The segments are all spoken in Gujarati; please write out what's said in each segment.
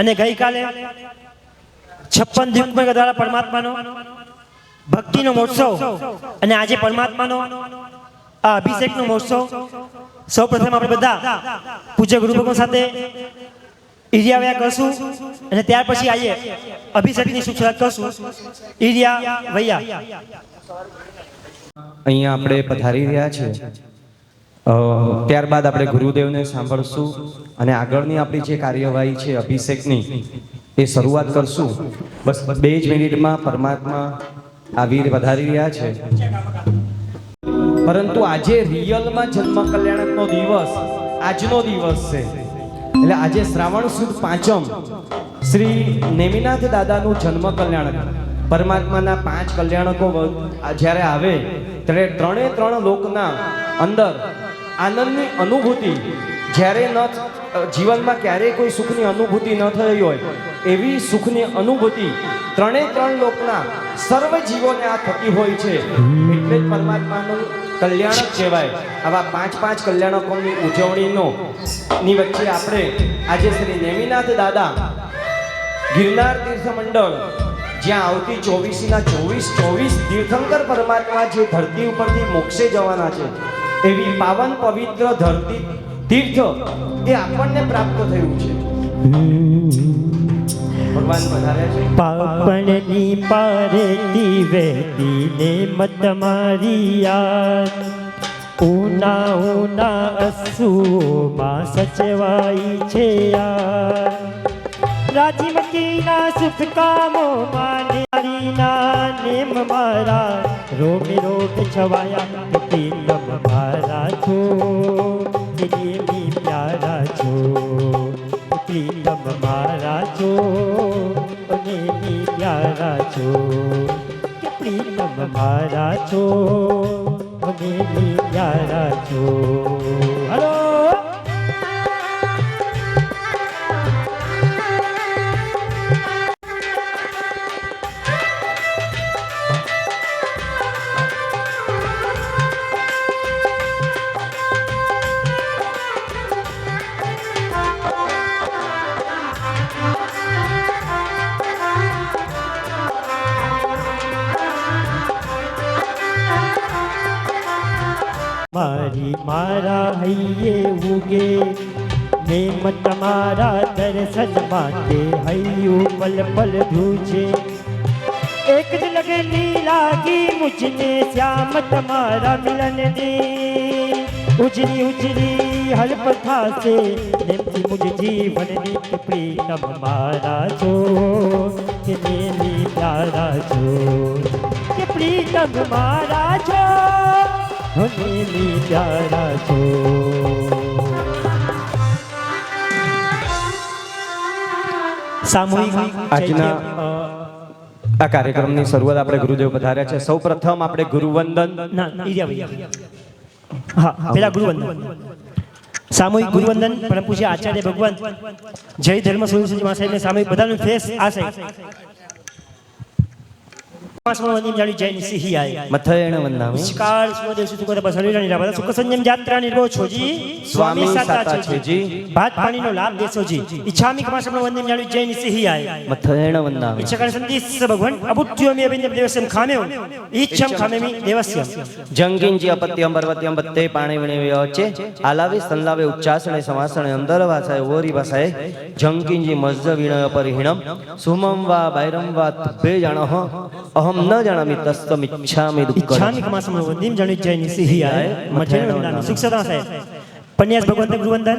અને ગઈકાલે 56 દીપક દ્વારા પરમાત્માનો ભક્તિનો મહોત્સવ અને આજે પરમાત્માનો આ અભિષેકનો મહોત્સવ સૌપ્રથમ આપણે બધા પૂજ્ય ગુરુ ભગવાન સાથે ઈરિયા કરશું અને ત્યાર પછી આવીએ અભિષેકની શુભેચ્છા કરશું. ઈરિયા વૈયા અહીંયા આપણે પધારી રહ્યા છે. ત્યારબાદ આપણે ગુરુદેવને સાંભળશું અને આગળની આપણી જે કાર્યવાહી છે અભિષેકની એ શરૂઆત કરશું. બસ 2 જ મિનિટમાં પરમાત્મા આવી પધારી રહ્યા છે. પરંતુ આજે રિયલમાં જન્મ કલ્યાણકનો દિવસ આજનો દિવસ છે. એટલે આજે શ્રાવણ સુદ પાંચમ શ્રી નેમિનાથ દાદાનું જન્મ કલ્યાણક પરમાત્માના 5 કલ્યાણકો જ્યારે આવે ત્યારે 3 લોકના અંદર આનંદની અનુભૂતિ જ્યારે ન જીવનમાં ક્યારેય કોઈ સુખની અનુભૂતિ ન થઈ હોય એવી સુખની અનુભૂતિ 3 લોકના સર્વ જીવોને આ થતી હોય છે. એટલે જ પરમાત્માનું કલ્યાણક કહેવાય. આવા 5 કલ્યાણકોની ઉજવણીની વચ્ચે આપણે આજે શ્રી નેમિનાથ દાદા ગિરનાર તીર્થ મંડળ જ્યાં આવતી 24 તીર્થંકર પરમાત્મા જે ધરતી ઉપરથી મોક્ષે જવાના છે એવી પાવન પવિત્ર ધરતી તીર્થ એ આપણને પ્રાપ્ત થયું છે. ભગવાન પધાર્યા છે. પાપણની પારેતી વહેતી ને મત મારી યાર ઉના અસુમાં સચવાઈ છે યાર રાજીમતીના સુખ કામો માનેરીના નેમ મારા રોમે રોગ છવાયા પ્રીતમ મારા છો નેમી પ્યારા છો પ્રીતમ મારા છો નેમી પ્યારા છો પ્રીતમ મારા છો નેમી પ્યારા છો. હલો મારી મારા હૈયે ઉગે નેમ તમારા દર્શન માટે હૈયું પલ પલ ધ્રુજે એક જ લગની લાગી મુझने શ્યામ તમારા મિલનની ઉજરી હલ્પ થાશે નેમથી મુझ જીવનની પ્રીતમ મારા છો કે નેમી પ્યારા છો કે પ્રીતમ મારા છો નેમી પ્યારા છો. સામૂહિક આજના આ કાર્યક્રમની શરૂઆત આપણે ગુરુદેવ પધાર્યા છે. સૌ પ્રથમ આપણે ગુરુવંદન. ના હા પેલા ગુરુવંદન, સામૂહિક ગુરુવંદન પરમ પૂજ્ય આચાર્ય ભગવાન જય ધર્મ સુરજી મહાસાહેબને સામૂહિક બધાનું ફેસ આ સાહેબ મથયેણ વંદામિ નમસ્કાર સ્વદેવ સુખોદ બસરીરા નિરાપદ સુખ સંયમ જાત્રા નિર્ભો છોજી સ્વામી સાતા છેજી ભાત પાણીનો લાભ દેશોજી ઈચ્છામિ કમાસમનો વંદન જાણ્યું જય નિસિહિયાય મથયેણ વંદામિ ઈચ્છાકર સંદેશ ભગવાન અબુદ્ધ્યોમિ અભિન્ન દેવસ્યમ ખામેઓ ઈચ્છમ ખામેમિ દેવસ્યમ જંગિંજી અપત્યમ પર્વત્યમ બત્તે પાણી વિણે વચ્ચે આલાવે સંલાવે ઉચ્ચાસણે સમાસણે અંદર ભાષાએ ઓરી ભાષાએ જંગિંજી મજ્જ વિણય પરિહિણમ સુમમ વા બૈરમ વા તુભે જાણહ અહમ ન જાણામિ તસ્તમ ઈચ્છામિ દુક્કડમ ઈચ્છામિ કમાસમનો વંદન જાણ્યું જય નિસિહિયાય મથયેણ વંદામિ સુખ સદા સાહેબ પન્યાસ ભગવંત ગુરુવંદન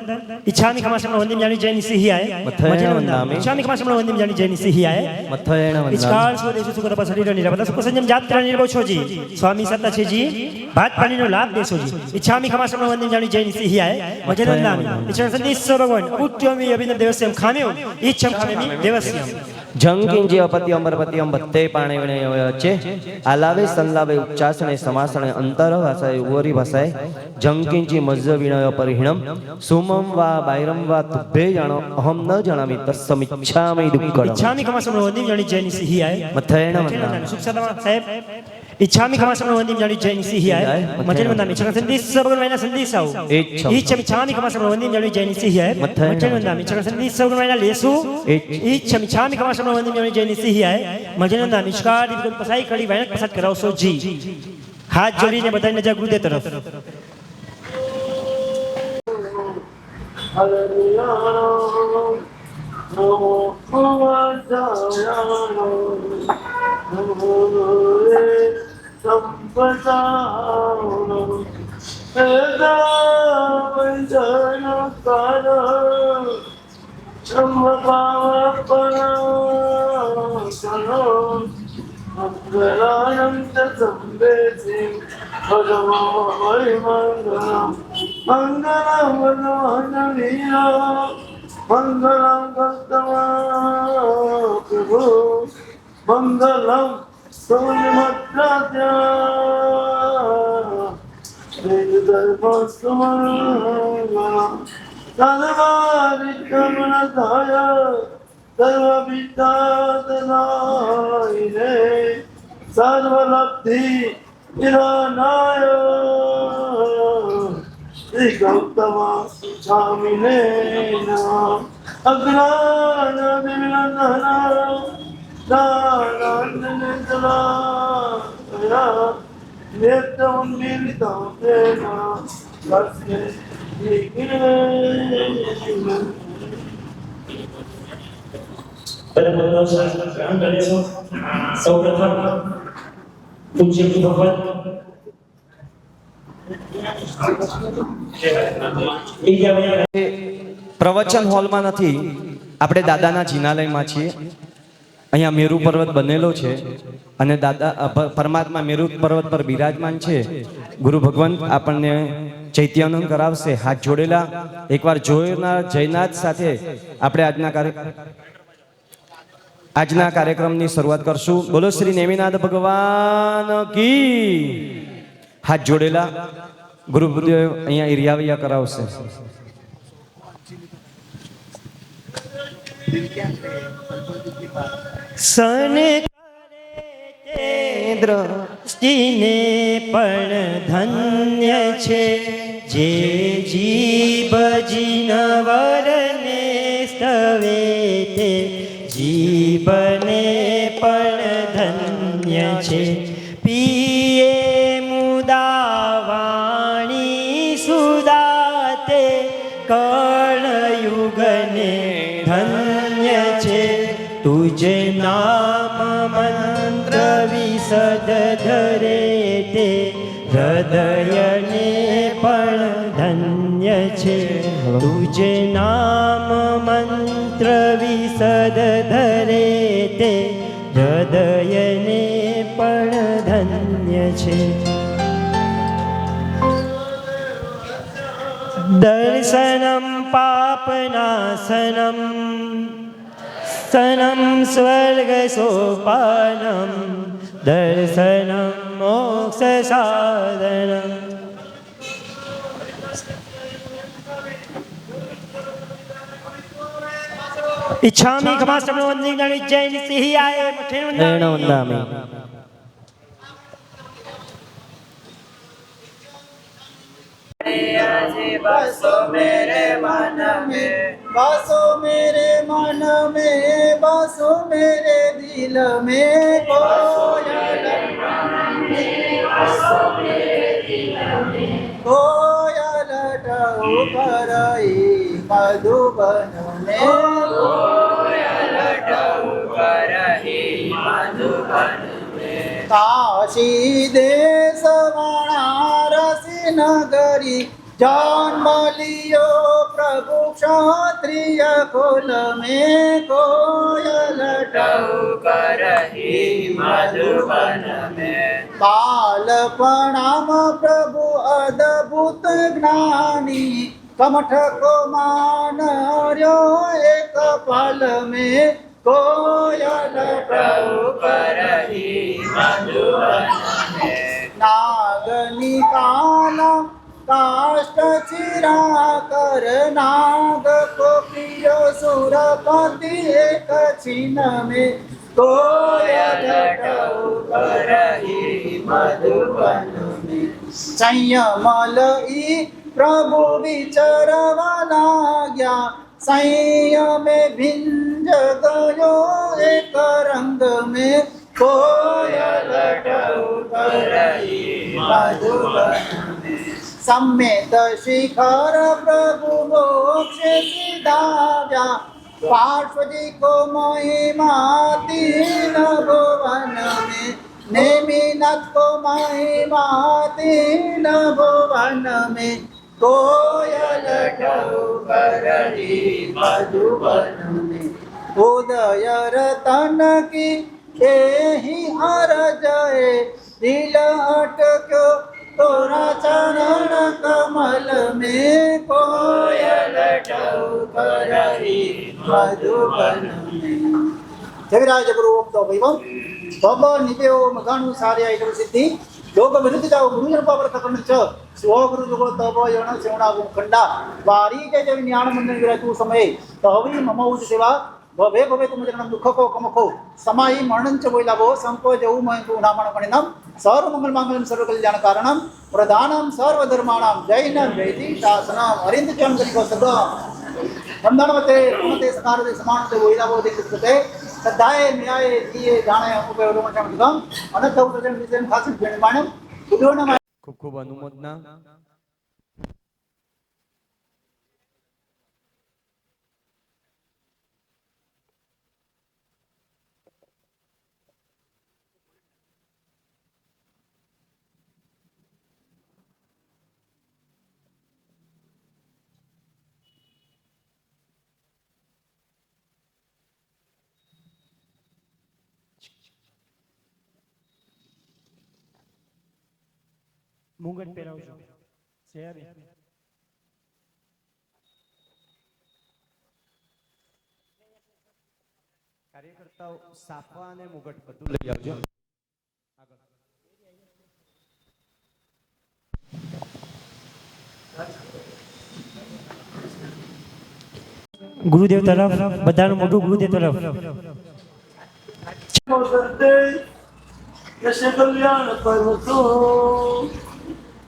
ઈચ્છામિ કમાસમનો વંદન જાણ્યું જય નિસિહિયાય મથયેણ વંદામિ ઈચ્છામિ કમાસમનો વંદન જાણ્યું જય નિસિહિયાય મથયેણ વંદામિ ઈચ્છાળ સ્વદેશ સુખોદ બસરીરા નિરાપદ સુખ સંયમ જાત્રા નિર્ભો છોજી સ્વામી સત્તા છેજી ભાત પાણીનો લાભ દેશોજી ઈચ્છામિ કમાસમનો વંદન જાણ્યું જય નિસિહિયાય મથયેણ વંદામિ ઈચ્છાકર સંદેશ ભગવાન અબુદ્ધ્યોમિ અભિન્ન દેવસ્યમ ખામેઓ ઈચ્છમ ખામેમિ દેવસ્યમ જંગિંજી અપત્યમ પર્વત્યમ બત્તે પાણી વિણે વચ્ચે આલાવે સંલાવે ઉચ્ચાસણે સમાસણે અંતર ભાષાએ ઓરી ભાષાએ જંગિંજી મજ્જ વિણય પરિહિણમ સુમમ વા બૈરમ વા તુભે જાણો અહમ ન જાણામિ તસ્તમ ઈચ્છામિ દુક્કડમ ઈચ્છામિ કમાસમનો વંદન જાણ્યું જય નિસિહિયાય મથયેણ વંદામિ સુખ સદા સાહેબ ઈચ્છામિ કમાસમનો વંદન જાણ્યું જય નિસિહિયાય મથયેણ વંદામિ ઈચ્છાકર સંદેશ ભગવાન વાયના સંદેશ આવો ઈચ્છમ ઈચ્છામિ કમાસમનો વંદન જાણ્યું જય નિસિહિયાય મથયેણ વંદામિ ઈચ્છાકર સંદેશ ભગવાન વાયના લેસુ ઈચ્છમ ઈચ્છામિ કમાસમનો વંદન જાણ્યું જય નિસિહિયાય મથયેણ વંદામિ ઈશ્કાર દીપક પસાઈ કડી વાયના પ્રસાદ કરાવશો જી. હાથ જોડીને બધાને નજર ગુરુદેવ તરફ. મંગલમ કસ્તમા પ્રભુ મંગલમ સૌન્યમત્રાત્યા વેદધર્મસ્તુમંગલમ સર્વાવિઘ્નમનધાય સર્વવિદ્યાદનાયિને સર્વલબ્ધિ નિરાનાય શ્રી ગૌતમ સ્વામિને નમઃ. અજ્ઞાનવિલંઘના દાનંદનિર્જલા નેત્રમુન્મીલિतं તેન તસ્मै સૌપ્રથમ પૂજ્ય ભગવાન પ્રવચન હોલમાં નથી, આપણે દાદાના જિનાલયમાં છીએ. અહીંયા મેરુ પર્વત બનેલો છે અને દાદા પરમાત્મા મેરુ પર્વત પર બિરાજમાન છે. ગુરુ ભગવંત આપણને ચૈત્યાનંદ કરાવશે. હાથ જોડેલા એકવાર જોનાર જયનાથ સાથે આપણે આજના કાર્યક્રમની શરૂઆત કરશું. બોલો શ્રી નેમિનાથ ભગવાન કી. હાથ જોડેલા ગુરુ ગુરુદેવ અહીંયા ઇરિયાવૈયા કરાવશે. સને દ્રષ્ટિને પણ ધન્ય છે જે જીવ જીનવરને સ્તવે તે જીવને પણ ધન્ય છે. પીએ મુદાવાણી સુદાતે કળયુગને ધન્ય છે. તુજે નામ મંત્ર વિસદ ધરે તે હૃદયને પણ ધન્ય છે. તુજે નામ મંત્ર વિસદ ધરે તે હૃદયને પણ ધન્ય છે. દર્શનમ પાપનાશનમ सनं स्वर्गसोपानं दर्शनं मोक्षसाधनम् इच्छामि कमाश्रमणो वन्दे जैन सिंहाय मठेन वन्दामि बसो मेरे मन में, बसो मेरे मन में, बसो मेरे दिल में, कोयल कोयल टहुकरई मधुबन में, कोयल टहुकरई मधुबन में, काशी देश वाराणसी नगरी जन्म लियो प्रभु क्षत्रिय कुल में, कोयल टहुकरई मधुबन में, बालपणाम प्रभु अद्भुत ज्ञानी कमठ को मानर्यो एक पल में, कोयल टहुकरई मधुबन में, नागनिकाला काष्ठ चिरा कर नाग को प्रिय सुरपति एक छिन में, कोयल टहुकरई मधुबन में, संयमलई प्रभु विचरवा लाग्या संयम भिंज गयो एक रंग में, कोयल टहुकरई मधुबन में, सम्मेत शिखर प्रभु मोक्ष सिधाव्या पार्श्वजी को महिमा तीन भुवन में, नेमिनाथ को महिमा तीन भुवन में, कोयल टहुकरई मधुबन में, उदय रतन की एहि अरजय दिल अटक्यो तोरा चरण कमल में, कोयल टहुकरई मधुबन में। जगराज गुरु ओम तो वैभव बब निदेव मगानु सार्या इदम सिद्धि लोक विरुद्ध जाओ गुरुजन पावर कथन च स्व गुरु जुगो तब यण सेवना खंडा वारी के जब ज्ञान मंदिर विरतु समय तहवी ममौज सेवा भवे भवे तुम जन्म दुख को कमखो समाई मरणं च वैलाभो संको जऊ मय गुणामण गणिनम सर्व मंगल मांगल्यम सर्व कल्याण कारणम प्रधानम सर्व धर्माणां जैन वैदिक शासनम अरिंद चंद्र को सदा वंदनवते पुनते सकारते समानते वैलाभो दिक्कते सदाय न्याय दिए जाने उपयोग मचम दिगम अनंत उदजन विजन खासिन बेणमाणम बुद्धोनम ખૂબ ખૂબ અનુમોદના. મુંગટ પહેરાવજો શેરી કાર્યકર્તાઓ સાફા અને મુગટ બધું લઈ આવજો. ગુરુદેવ તરફ બધાનું મોઢું ગુરુદેવ તરફ करते यश कल्याण पर्वतो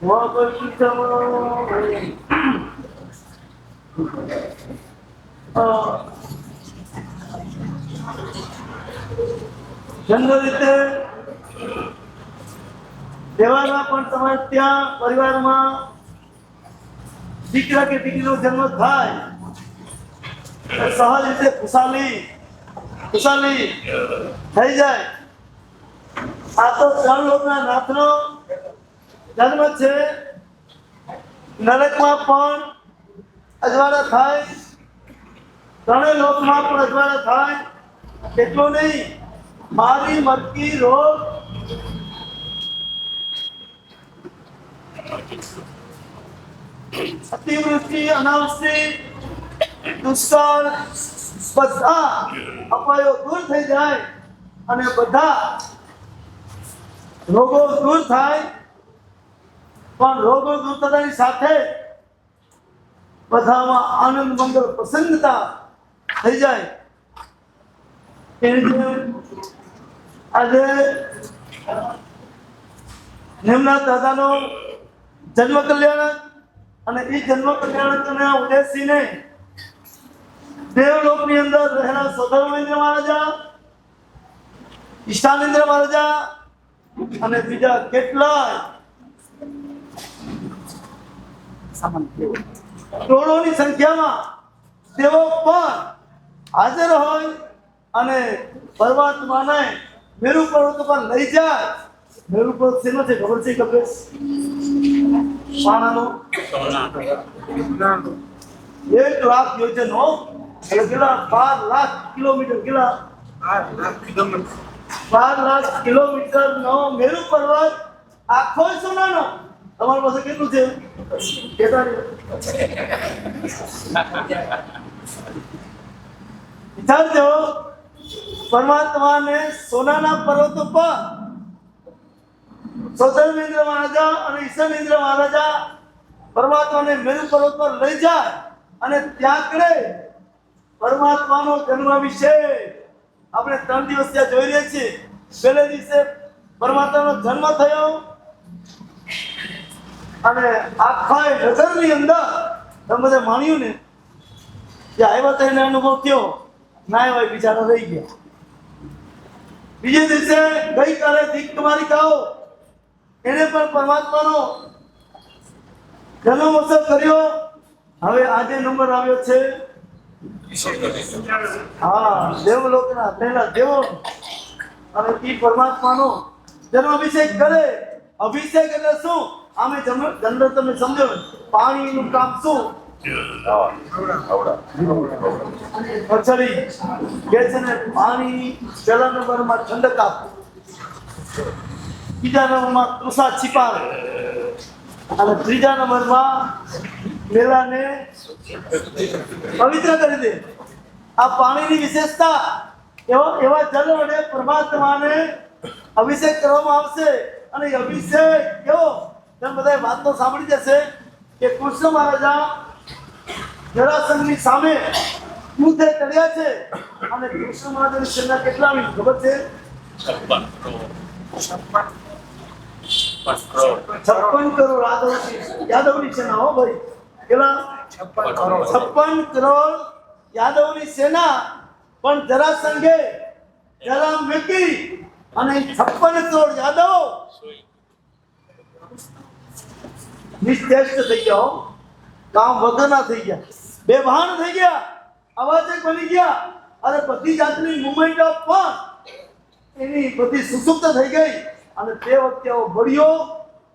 वहाँ पर જનરલ રીતે તહેવારમાં પણ તમારે ત્યાં પરિવારમાં દીકરા કે દીકરીનો જન્મ થાય સહજ રીતે ખુશાલી થઈ જાય. આ તો ત્રણ લોકના નાથનો જન્મ છે. નરકમાં પણ અજવાળા થાય, ત્રણેય લોકમાં પણ અજવાળા થાય. એટલો નહીં, મારી મરકી રોગ અતિવૃષ્ટિ, અનાવૃષ્ટિ, દુષ્કાળ, બધા અપાયો દૂર થઈ જાય અને બધા રોગો દૂર થાય, પણ રોગો દૂર થતાની સાથે બધામાં આનંદ મંગળ પ્રસન્નતા થઈ જાય. એની જેમ આજે નિમનાથ દાદાનો જન્મ કલ્યાણક અને એ જન્મ કલ્યાણકને ઉદ્દેશીને દેવલોકની અંદર રહેલા સોધર્મેન્દ્ર મહારાજા, ઈશાનેન્દ્ર મહારાજા અને બીજા કેટલાય કરોડોની સંખ્યામાં તેઓ પણ હાજર હોય અને પરમાત્માને મેરુ પર્વત પર લઈ જાય. મેરુ પર્વત શેનો છે ખબર છે? કપેશ પાણાનો 1 લાખ યોજનો એટલે કેટલા 12 લાખ કિલોમીટર, કેટલા 12 લાખ કિલોમીટર નો મેરુ પર્વત આખો સોનાનો. તમારી પાસે કેટલું છે? વિચારજો, પરમાત્માને સોનાના પર્વત ઉપર સોધર્મેન્દ્ર મહારાજા અને ઈશાનેન્દ્ર મહારાજા પરમાત્માને મેરુ પર્વત પર લઈ જાય અને ત્યાં કરે પરમાત્માનો જન્મ વિશે આપણે 3 દિવસ ત્યાં જોઈ રહ્યા છીએ. પહેલે દિવસે પરમાત્માનો જન્મ થયો અને આખા નગરની અંદર તમે બધા માન્યું ને કે આવ્યા તો એને અનુભવ થયો, ના આવ્યા બિચારા રહી ગયા. બીજે દિવસે ગઈકાલે દીક કુમારી કાઓ એને પણ પરમાત્માનો જન્મોત્સવ કર્યો. હવે આજે નંબર આવ્યો છે દેવલોકના પહેલા દેવો અને એ પરમાત્માનો જન્મ અભિષેક કરે. અભિષેક એટલે શું? આમે જનરલ તમે સમજો, પાણીનું કામ શું? પછડી કે છે ને પાણી પહેલા નંબરમાં ઠંડક આપે, બીજા નંબરમાં તૃષા છીપાવે અને ત્રીજા નંબરમાં મેલાને પવિત્ર કરી દે. આ પાણીની વિશેષતા. એવા જલ વડે પરમાત્માને અભિષેક કરવામાં આવશે. અને અભિષેક કેવો? તમે બધા વાત તો સાંભળી જશે કે કૃષ્ણ મહારાજા જરાસંઘની સામે યુદ્ધે ચડ્યા છે અને કૃષ્ણ મહારાજાની સેના કેટલાની ખબર છે? 56 કરોડ યાદવની સેના. હો ભાઈ, કેટલા? 56 કરોડ યાદવની સેના. પણ જરાસંઘે જરા મેકી અને 56 કરોડ યાદવ નિશ્ચેષ્ટ થઈ ગયા, કામ વગરના થઈ ગયા, બેભાન થઈ ગયા, અવાજક બની ગયા અને બધી જાતની મુવમેન્ટ પણ એની બધી સુસુપ્ત થઈ ગઈ. અને તે વખતે બળ્યો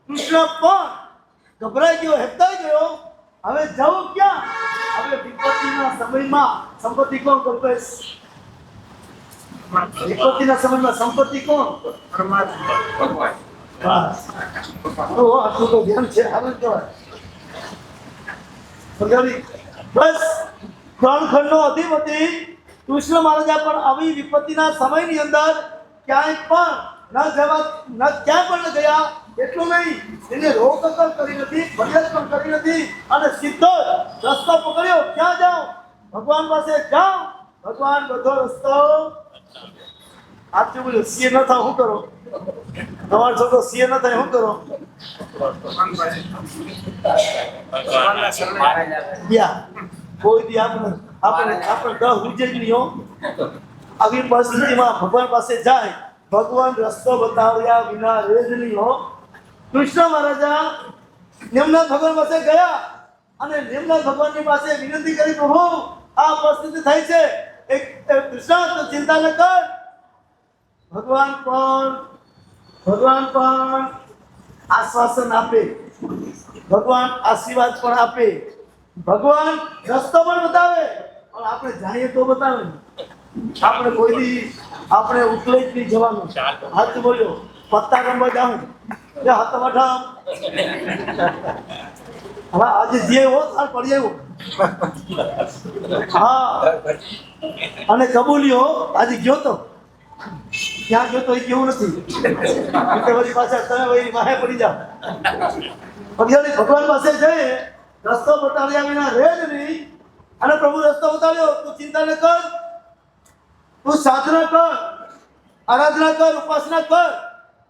કૃષ્ણ પણ ગભરાઈ ગયો, હેપતાઈ ગયો. હવે જવું ક્યાં? હવે વિપત્તિના સમયમાં સંપત્તિ કોણ કરશે? વિપત્તિના સમયમાં સંપત્તિ કોણ? પરમાત્મા. આટલું તો ધ્યાન છે. સારું કહેવાય. બસ 3 ખંડનો અધિપતિ કૃષ્ણ મહારાજા પણ આવી વિપત્તિના સમયની અંદર ક્યાંય પણ ક્યાંય પણ ન ગયા. એટલું નહીં, એને રોકકર કરી નથી, ફરિયાદ પણ કરી નથી અને સીધો રસ્તો પકડ્યો. ક્યાં જાઉં? ભગવાન પાસે જાઉં. ભગવાન બધો રસ્તો આચું બોલ્યો. સીએ ન થાય શું કરો? તમારો છોકરો સીએ ન થાય શું કરો? કોઈ દી આપણે 10 ઉજે જ નહીં હો. આવી પરિસ્થિતિમાં ભગવાન પાસે જાય, ભગવાન રસ્તો બતાવ્યા વિના રહે જ નહીં હો. કૃષ્ણ મહારાજા નિમનાથ ભગવાન પાસે ગયા અને નિમનાથ ભગવાનની પાસે વિનંતી કરી, પ્રભુ આ પરિસ્થિતિ થઈ છે, કૃષ્ણ ચિંતા ન કર. ભગવાન પણ આશ્વાસન આપે, ભગવાન આશીર્વાદ પણ આપે, ભગવાન રસ્તો પણ બતાવે. પણ આપણે જાણીએ તો બતાવે ને. આપણે કોઈ દી આપણે ઉકલે જ નહીં જવાનું. હાથ બોલ્યો પત્તા રમવા જાઉં હાથ વઠામ. હવે આજે જે હો તાર પડી આવ્યો હા અને કબૂલ્યો આજે ગયો તો ક્યાં ગયો તો એ કેવું નથી એટલે વળી પાછા તમે વળી માહે પડી જાઓ પછી ભગવાન પાસે જઈ રસ્તો બતાવ્યા વિના રહે જ નહીં અને પ્રભુ રસ્તો બતાવ્યો તું ચિંતા ન કર તું સાધના કર આરાધના કર ઉપાસના કર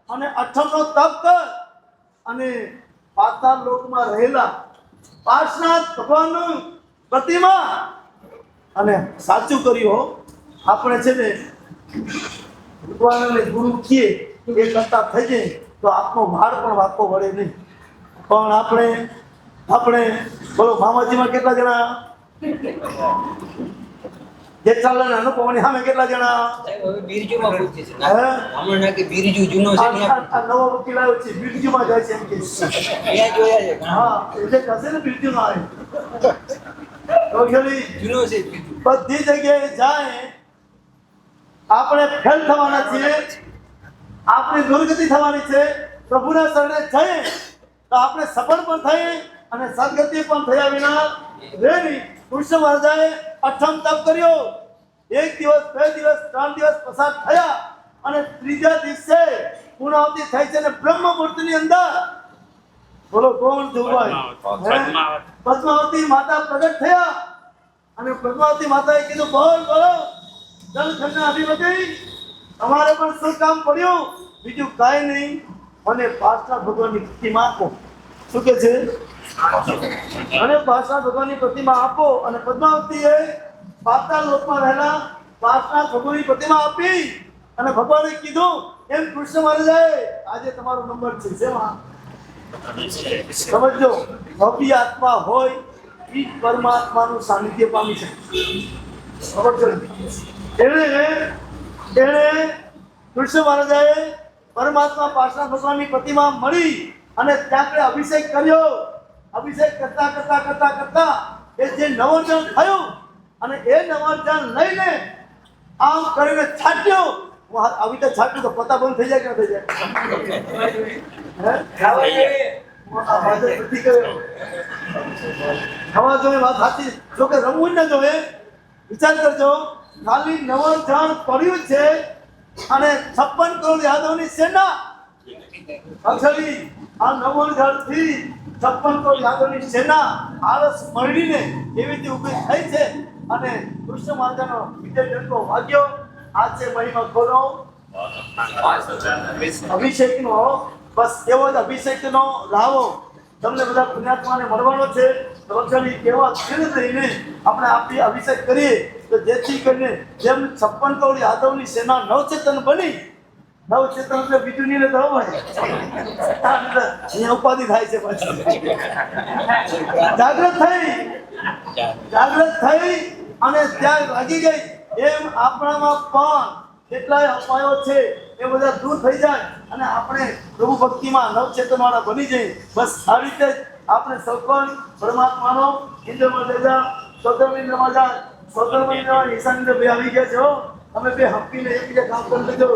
અને અઠમનો તપ કર અને પાતાળ લોકમાં રહેલા પાર્શનાથ ભગવાનનું પ્રતિમા અને સાચું કર્યું આપણે છે ને ભગવાનને ગુરુ કીએ એ કરતા થઈ જાય તો આપનો ભાર પણ વાકો વળે નહીં પણ આપણે બોલો મામાજીમાં કેટલા જણા જેઠાલાલ અને અનુપમાની સામે કેટલા જણા બીરજુમાં પૂછે છે હે? હમણાં કે બીરજુ જૂનો છે ને આ નવો વકીલ આવ્યો છે બિરજુમાં જાય છે એમ કે ત્યાં જોયા છે ઘણા. હા એટલે કશે ને બિરજુમાં આવે તો ખેલી જૂનો છે બીરજુ. બધી જગ્યાએ જાય આપણે ફેલ થવાના છીએ આપણી દુર્ગતિ થવાની છે પ્રભુના શરણે જઈએ તો આપણે સફળ પણ થઈએ અને સદગતિ પણ થયા વિના રહે નહીં કૃષ્ણ મહારાજે અઠમ તપ કર્યો 1 દિવસ 2 દિવસ 3 દિવસ પસાર થયા અને ત્રીજા દિવસે પૂર્ણાવતી થઈ છે અને બ્રહ્મ મુહૂર્તની અંદર બોલો કોણ જોવાય પદ્માવતી માતા પ્રગટ થયા અને પદ્માવતી માતાએ કીધું બોલ બોલો જલખંડના અધિપતિ તમારે પણ શું કામ પડ્યું બીજું કાંઈ નહીં મને પાર્શનાથ ભગવાનની પ્રતિમા આપો શું કે છે અને પાર્શનાથ ભગવાનની પ્રતિમા આપો અને પદ્માવતીએ પાતાળ લોકમાં રહેલા પાર્શનાથ ભગવાનની પ્રતિમા આપી અને ભગવાને કીધું એમ કૃષ્ણ મહારાજે આજે તમારો નંબર છે શેમાં સમજો ભવ્ય આત્મા હોય એ પરમાત્માનું સાનિધ્ય પામી શકે સમજો એને કૃષ્ણ મહારાજે પરમાત્મા પાર્શનાથ ભગવાનની પ્રતિમા મળી અને ત્યાં અભિષેક કર્યો અભિષેક કરતા એ જે નવોજન થયું અને એ નવોજન લઈને આમ કરીને છાટ્યો આવી રીતે છાટ્યું તો પતા બંધ થઈ જાય કે ન થઈ જાય હવા જોઈએ વાત સાચી જો કે રમવું જ ન જોઈએ વિચાર કરજો ખાલી નવોજન પડ્યું છે અને 56 કરોડ યાદવની સેના અક્ષરી આ નવોજનથી 56 કરોડ યાદવની સેના આળસ મળીને એવી રીતે ઊભી થઈ છે અને કૃષ્ણ મહારાજનો વિજય ડંકો વાગ્યો આ છે મહિમા ખોરો અભિષેકનો બસ એવો જ અભિષેકનો લાવો તમને બધા પુણ્યાત્માને મળવાનો છે તો અક્ષરી એવા ખેડ રહીને આપણે આપી અભિષેક કરીએ તો જેથી કરીને જેમ 56 કરોડ યાદવની સેના નવચેતન બની નવચેતન એટલે બીજું નહીં લેતો હોય અહીંયા ઉપાધિ થાય છે પછી જાગૃત થઈ અને ત્યાં લાગી ગઈ એમ આપણામાં પણ કેટલાય અપાયો છે એ બધા દૂર થઈ જાય અને આપણે પ્રભુ ભક્તિમાં નવચેતન વાળા બની જઈએ બસ આ રીતે જ આપણે સૌ પણ પરમાત્માનો ઇન્દ્રમાં જજા સોદરમિન્દ્રમાં જા સોદરમિન્દ્રમાં ઈશાનિન્દ્ર બે આવી ગયા છે હો તમે બે હંપીને એકબીજા કામ કરી લેજો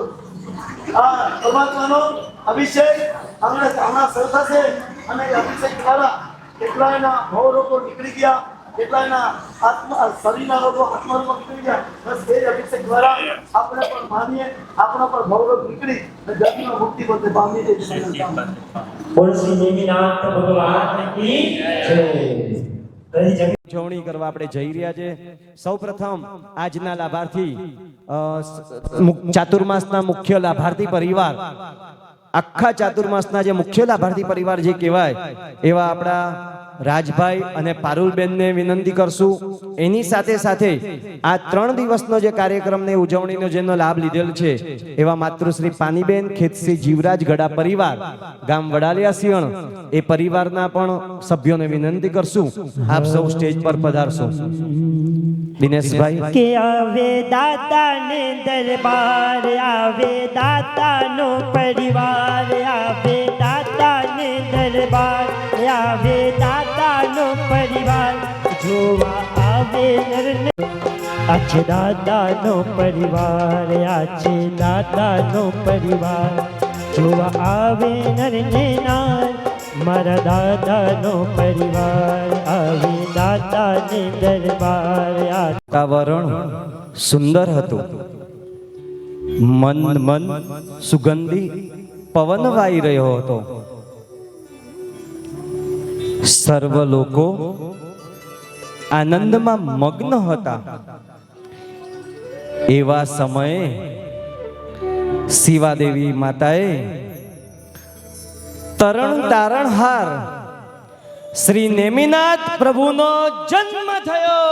આ પરમાત્માનો અભિષેક હમણાં શરૂ થશે અને એ અભિષેક દ્વારા કેટલાયના ભવ રોગો નીકળી ગયા કેટલાયના શરીરના રોગો આત્મરોગો નીકળી ગયા બસ એ અભિષેક દ્વારા આપણે પણ માનીએ આપણા પર ભવ રોગ નીકળી અને જગતમાં મુક્તિ બધે પામી જઈએ બોલ શ્રી દેવીનાથ ભગવાન કી જય ઉજવણી કરવા આપણે જઈ રહ્યા છે સૌપ્રથમ આજના લાભાર્થી ચાતુર્માસના મુખ્ય લાભાર્થી પરિવાર આખા ચાતુર્માસના જે મુખ્ય લાભાર્થી પરિવાર જે કહેવાય એવા આપણા રાજભાઈ અને પારુલબેનને વિનંતી કરશું એની સાથે સાથે આ 3 દિવસનો જે કાર્યક્રમને ઉજવણીનો જેનો લાભ લીધેલ છે એવા માતૃશ્રી પાનીબેન ખેતસિંહ જીવરાજ ગડા પરિવાર ગામ વડાલિયા સિંહણ એ પરિવારના પણ સભ્યોને વિનંતી કરશું આપ સૌ સ્ટેજ પર પધારશો દિનેશભાઈ કે આવે દાતાને દરબાર આવે દાતાનો પરિવાર આવે દાતાને દરબાર આવે દાતાનો પરિવાર જોવા આવે નરને આછે દાદાનો પરિવાર આછે દાદાનો પરિવાર જોવા આવે નરને નાર મારા દાદાનો પરિવાર આવે દાદાને દરબાર આ વાતાવરણ સુંદર હતું. મન સુગંધી પવન વાઈ રહ્યો હતો. સર્વ લોકો આનંદમાં મગ્ન હતા. એવા સમયે શિવાદેવી માતાએ તરણ તારણહાર શ્રી નેમિનાથ પ્રભુનો જન્મ થયો.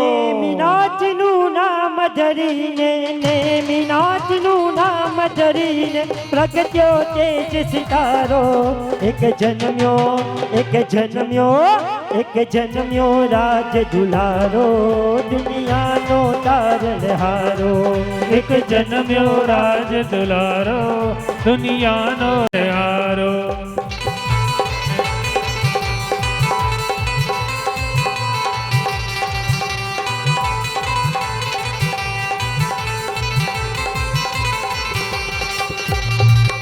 નેમિનાથનું નામ ધરીને નેમિનાથનું નામ ધરીને પ્રગટ્યો તેજ સિતારો. એક જન્મ્યો રાજ દુલારો દુનિયાનો તારણહારો. એક જન્મ્યો રાજ દુલારો દુનિયાનો હારો.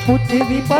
પૃથ્વી પર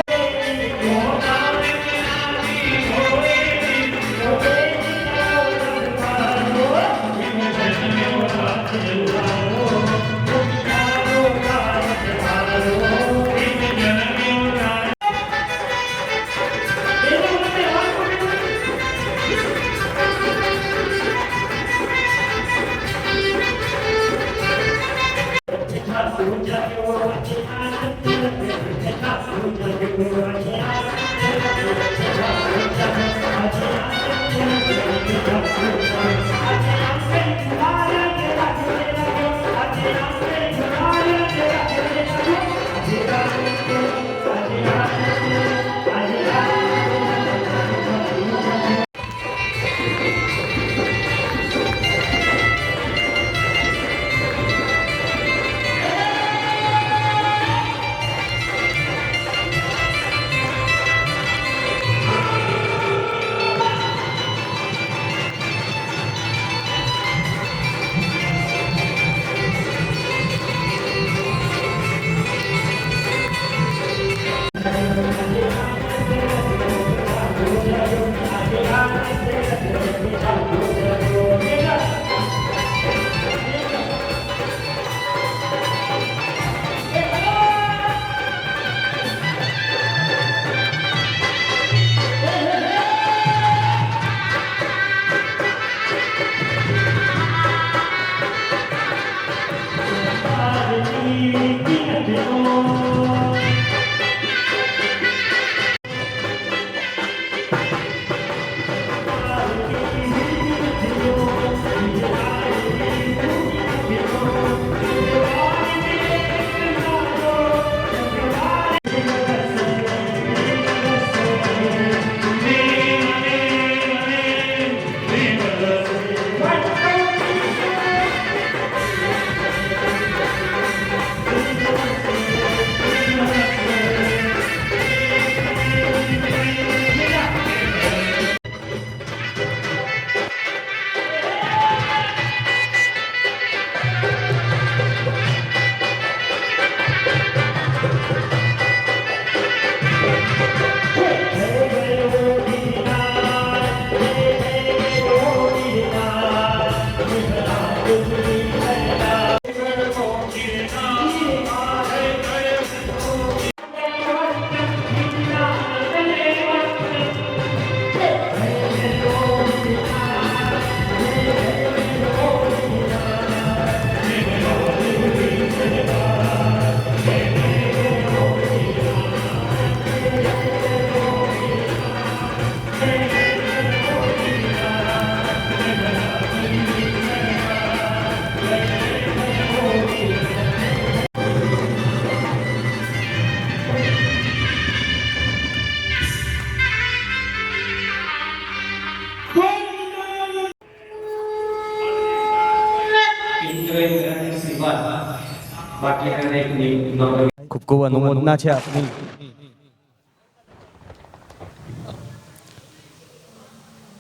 ખૂબ ખૂબ અનુમોદના છે આપની.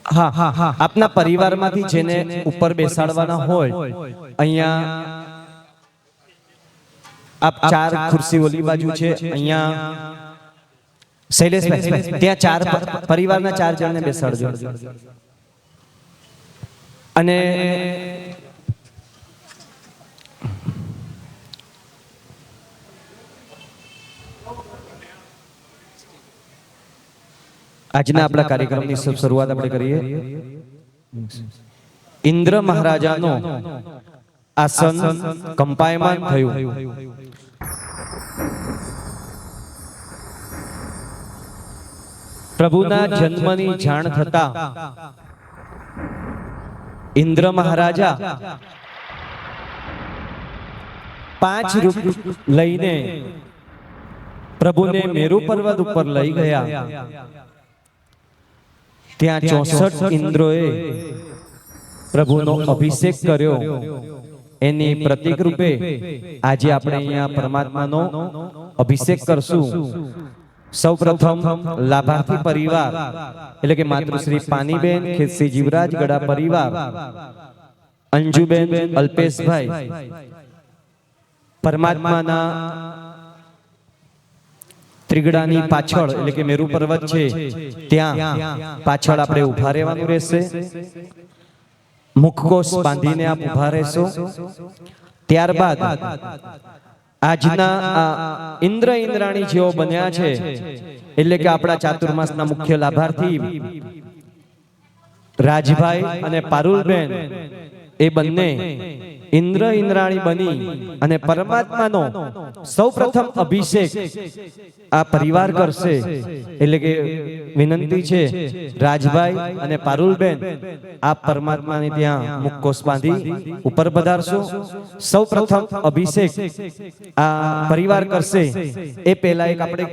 હા, આપના પરિવારમાંથી જેને ઉપર બેસાડવાના હોય અહીંયા આપ ચાર ખુરશી ઓલી બાજુ છે, અહીંયા શૈલેષભાઈ ત્યાં 4 પરિવારના 4 જણને બેસાડજો. અને આજના આપણા કાર્યક્રમની શરૂઆત આપણે કરીએ. ઇન્દ્ર મહારાજાનો આસન કંપાયમાન થયું. પ્રભુના જન્મની જાણ થતા ઇન્દ્ર મહારાજા 5 રૂપ લઈને પ્રભુને મેરુ પર્વત ઉપર લઈ ગયા. ત્યાં 64 ઇન્દ્રોએ પ્રભુનો અભિષેક કર્યો. એની પ્રતીક રૂપે આજે આપણે અહીંયા પરમાત્માનો અભિષેક કરશું. સૌપ્રથમ લાભાર્થી પરિવાર એટલે કે માતૃશ્રી પાનીબેન, ખેતસી જીવરાજ ગડા પરિવાર, અંજુબેન, અલ્પેશભાઈ પરમાત્માના ત્રિગડાની પાછળ એટલે કે મેરુ પર્વત છે ત્યાં પાછળ આપણે ઊભા રહેવાનું રહેશે. મુખકોષ બાંધીને આપ ઊભા રહેશો. ત્યારબાદ આજના ઇન્દ્ર ઇન્દ્રાણી જેઓ બન્યા છે એટલે કે આપણા ચાતુર્માસના મુખ્ય લાભાર્થી રાજભાઈ અને પારુલબેન, એ બંને ઇન્દ્ર ઇન્દ્રાણી બની અને પરમાત્માનો સૌપ્રથમ અભિષેક આ પરિવાર કરશે. એટલે કે વિનંતી છે રાજભાઈ અને પારુલબેન, આપ પરમાત્માને ત્યાં મુખકોષ બાંધી ઉપર પધારશો. સૌપ્રથમ અભિષેક આ પરિવાર કરશે. એ પહેલા એક આપણે